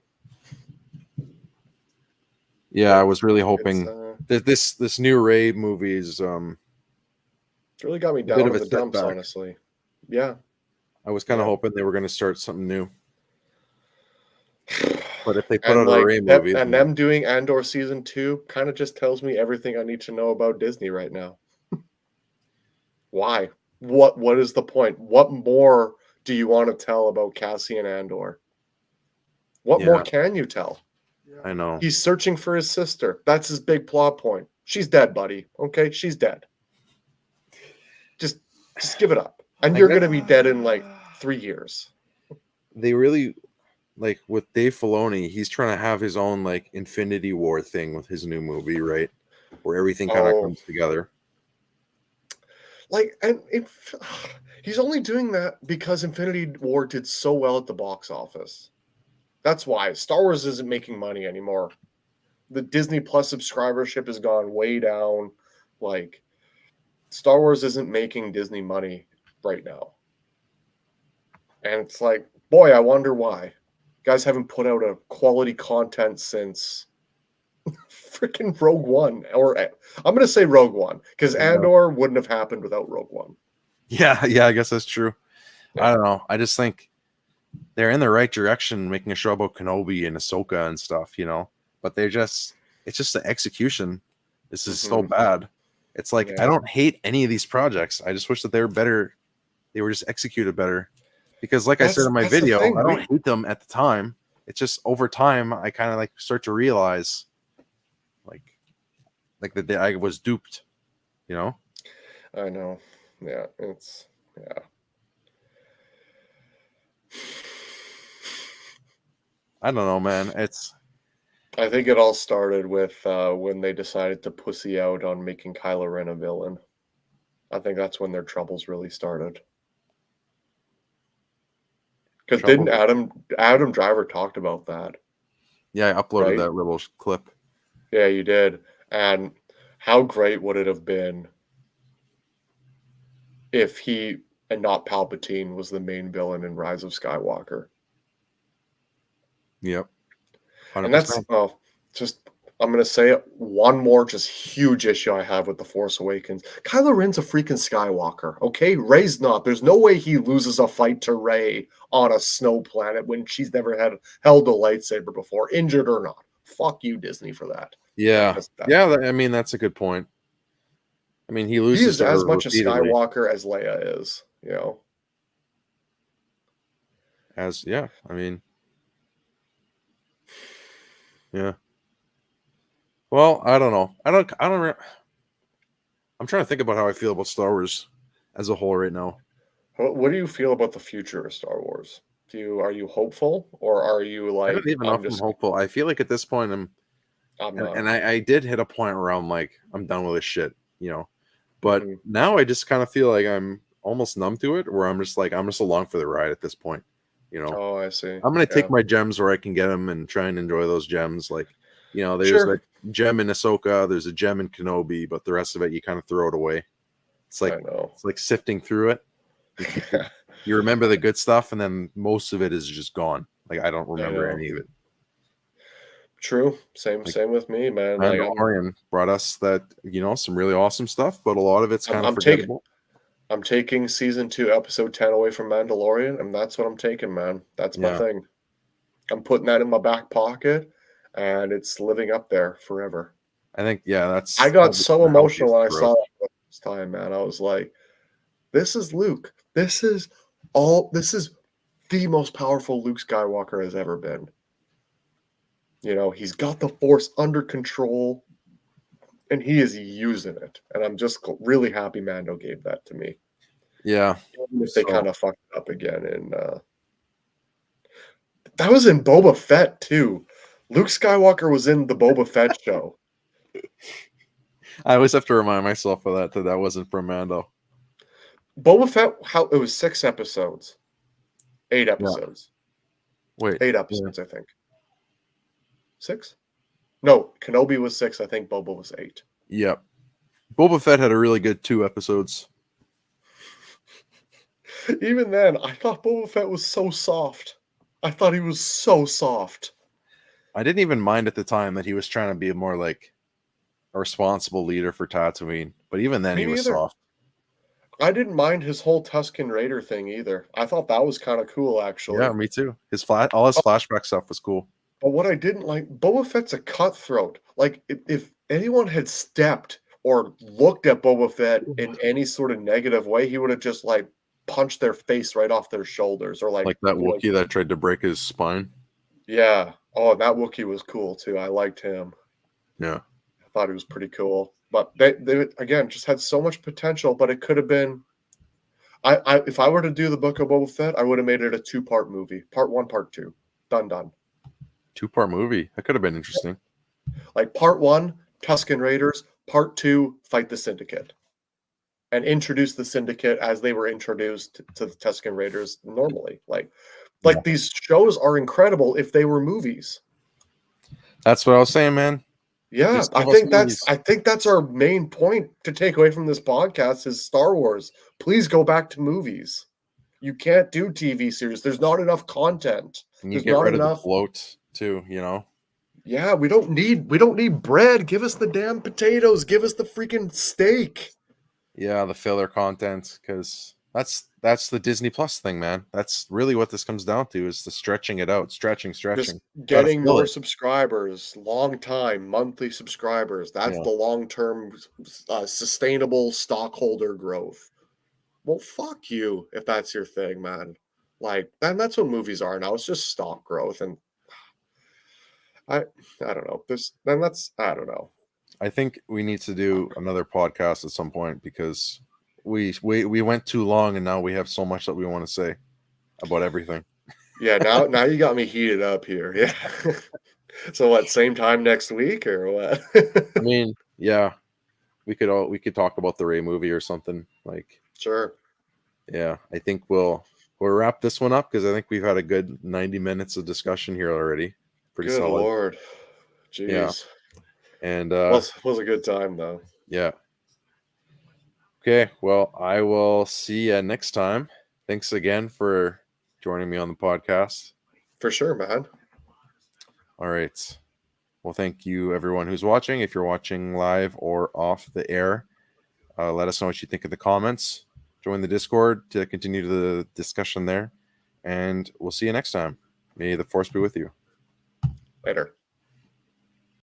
Speaker 1: Yeah, I was really hoping
Speaker 2: It's,
Speaker 1: that this new Ray movie is
Speaker 2: really got me
Speaker 1: bit
Speaker 2: down
Speaker 1: of
Speaker 2: in
Speaker 1: a
Speaker 2: the dumps,
Speaker 1: setback.
Speaker 2: honestly. Yeah.
Speaker 1: I was kind of
Speaker 2: Yeah.
Speaker 1: hoping they were going to start something new. But if they put
Speaker 2: And
Speaker 1: out a
Speaker 2: like
Speaker 1: Ray
Speaker 2: them,
Speaker 1: movie,
Speaker 2: and
Speaker 1: then-
Speaker 2: them doing Andor season 2 kind of just tells me everything I need to know about Disney right now. Why? What is the point? What more do you want to tell about Cassian Andor? What more
Speaker 1: Yeah.
Speaker 2: can you tell?
Speaker 1: I know.
Speaker 2: He's searching for his sister. That's his big plot point. She's dead, buddy. Okay, she's dead. Just give it up. And
Speaker 1: I
Speaker 2: you're
Speaker 1: guess-
Speaker 2: going to be dead in like 3 years.
Speaker 1: They really like with Dave Filoni. He's trying to have his own like Infinity War thing with his new movie, right? Where everything kind of
Speaker 2: Oh.
Speaker 1: comes together.
Speaker 2: Like, and he's only doing that because Infinity War did so well at the box office. That's why Star Wars isn't making money anymore. The Disney Plus subscribership has gone way down. Like, Star Wars isn't making Disney money right now. And it's like, boy, I wonder why. You guys haven't put out a quality content since freaking Rogue One. Or I'm going to say Rogue One because
Speaker 1: Yeah.
Speaker 2: Andor wouldn't have happened without Rogue One.
Speaker 1: Yeah, I guess that's true.
Speaker 2: Yeah.
Speaker 1: I don't know. I just think they're in the right direction, making a show about Kenobi and Ahsoka and stuff, But it's just the execution. This is so bad. It's like
Speaker 2: Yeah.
Speaker 1: I don't hate any of these projects. I just wish that they were better. They were just executed better. Because, like I said in my
Speaker 2: That's the
Speaker 1: video,
Speaker 2: thing.
Speaker 1: I don't hate them at the time. It's just over time, I kind of like start to realize, like that I was duped.
Speaker 2: I know. Yeah, it's
Speaker 1: I don't know, man. It's
Speaker 2: I think it all started with when they decided to pussy out on making Kylo Ren a villain. I think that's when their troubles really started. Because didn't Adam Driver talked about that?
Speaker 1: Yeah, I uploaded
Speaker 2: Right?
Speaker 1: that little clip.
Speaker 2: Yeah, you did. And how great would it have been if he and not Palpatine was the main villain in Rise of Skywalker?
Speaker 1: Yep. 100%.
Speaker 2: And that's just I'm gonna say it one more just huge issue I have with The Force Awakens. Kylo Ren's a freaking Skywalker, okay? Rey's not. There's no way he loses a fight to Rey on a snow planet when she's never held a lightsaber before, injured or not. Fuck you, Disney, for that.
Speaker 1: Yeah.
Speaker 2: That.
Speaker 1: Yeah, I mean, that's a good point. I mean, he
Speaker 2: He
Speaker 1: loses
Speaker 2: is
Speaker 1: to
Speaker 2: as
Speaker 1: her
Speaker 2: much a
Speaker 1: repeatedly.
Speaker 2: Skywalker as Leia is, you know.
Speaker 1: I mean, yeah. Well, I don't know. I'm trying to think about how I feel about Star Wars as a whole right now.
Speaker 2: What do you feel about the future of Star Wars? Are you hopeful, or are you
Speaker 1: I
Speaker 2: like
Speaker 1: don't even know if I'm hopeful. I feel like at this point
Speaker 2: I'm not?
Speaker 1: and I did hit a point where I'm like, I'm done with this shit, you know. But
Speaker 2: Mhm.
Speaker 1: now I just kind of feel like I'm almost numb to it, where I'm just along for the ride at this point, you know.
Speaker 2: Oh, I see.
Speaker 1: I'm gonna
Speaker 2: Yeah.
Speaker 1: take my gems where I can get them and try and enjoy those gems. Like, you know, there's
Speaker 2: Sure.
Speaker 1: a gem in Ahsoka, there's a gem in Kenobi, but the rest of it you kind of throw it away. It's
Speaker 2: I know.
Speaker 1: like sifting through it. You remember the good stuff, and then most of it is just gone. Like I don't remember
Speaker 2: know.
Speaker 1: any of it.
Speaker 2: True. Same with me, man. Like
Speaker 1: Mandalorian brought us that, you know, some really awesome stuff, but a lot of it's kind of forgettable.
Speaker 2: I'm taking season 2, episode 10 away from Mandalorian, and that's what I'm taking, man. That's my thing. I'm putting that in my back pocket, and it's living up there forever.
Speaker 1: I think, that's.
Speaker 2: I got so emotional when I saw that this time, man. I was like, "This is Luke. This is the most powerful Luke Skywalker has ever been." You know, he's got the Force under control, and he is using it. And I'm just really happy Mando gave that to me.
Speaker 1: Yeah.
Speaker 2: Even if they kind of fucked it up again. And that was in Boba Fett, too. Luke Skywalker was in the Boba Fett show.
Speaker 1: I always have to remind myself of that wasn't from Mando.
Speaker 2: Boba Fett, it was 6 episodes. 8 episodes.
Speaker 1: Yeah. Wait.
Speaker 2: 8 episodes, I think. 6? No, Kenobi was 6. I think Boba was 8.
Speaker 1: Yep. Boba Fett had a really good 2 episodes.
Speaker 2: Even then, I thought Boba Fett was so soft. I thought he was so soft.
Speaker 1: I didn't even mind at the time that he was trying to be more like a responsible leader for Tatooine, but even then he was soft.
Speaker 2: I didn't mind his whole Tusken Raider thing either. I thought that was kind of cool, actually.
Speaker 1: Yeah, me too. All his flashback stuff was cool.
Speaker 2: But what I didn't like, Boba Fett's a cutthroat. Like, if anyone had stepped or looked at Boba Fett in any sort of negative way, he would have just, like, punched their face right off their shoulders. Or, like
Speaker 1: that Wookiee that tried to break his spine.
Speaker 2: Yeah. Oh, that Wookiee was cool, too. I liked him.
Speaker 1: Yeah.
Speaker 2: I thought he was pretty cool. But they again, just had so much potential, but it could have been... if I were to do the Book of Boba Fett, I would have made it a 2-part movie. Part 1, Part 2. Done.
Speaker 1: 2-part movie. That could have been interesting.
Speaker 2: Like Part 1, Tusken Raiders. Part 2, Fight the Syndicate. And introduce the Syndicate as they were introduced to the Tusken Raiders normally. Like these shows are incredible if they were movies.
Speaker 1: That's what I was saying, man.
Speaker 2: Yeah, I think that's our main point to take away from this podcast is Star Wars. Please go back to movies. You can't do TV series. There's not enough content.
Speaker 1: And you
Speaker 2: There's
Speaker 1: get
Speaker 2: not
Speaker 1: rid
Speaker 2: enough
Speaker 1: of the bloat too, you know.
Speaker 2: Yeah, we don't need bread. Give us the damn potatoes. Give us the freaking steak.
Speaker 1: Yeah, the filler content, because that's the Disney Plus thing, man. That's really what this comes down to, is the stretching it out, stretching.
Speaker 2: Just getting more subscribers, long time, monthly subscribers. That's the long-term sustainable stockholder growth. Well, fuck you if that's your thing, man. Like, that's what movies are now. It's just stock growth, and I don't know. I don't know.
Speaker 1: I think we need to do another podcast at some point, because we went too long, and now we have so much that we want to say about everything.
Speaker 2: Yeah, now you got me heated up here. Yeah. So what? Same time next week or what?
Speaker 1: I mean, yeah, we could talk about the Ray movie or something. Like,
Speaker 2: Sure.
Speaker 1: yeah, I think we'll wrap this one up because I think we've had a good 90 minutes of discussion here already. Pretty
Speaker 2: Good
Speaker 1: solid.
Speaker 2: Lord.
Speaker 1: Yeah.
Speaker 2: Jeez.
Speaker 1: And
Speaker 2: Was a good time though.
Speaker 1: yeah. Okay, well, I will see you next time. Thanks again for joining me on the podcast.
Speaker 2: For sure, man.
Speaker 1: All right. Well, thank you everyone who's watching. If you're watching live or off the air, let us know what you think in the comments. Join the Discord to continue the discussion there. And we'll see you next time. May the force be with you.
Speaker 2: Later.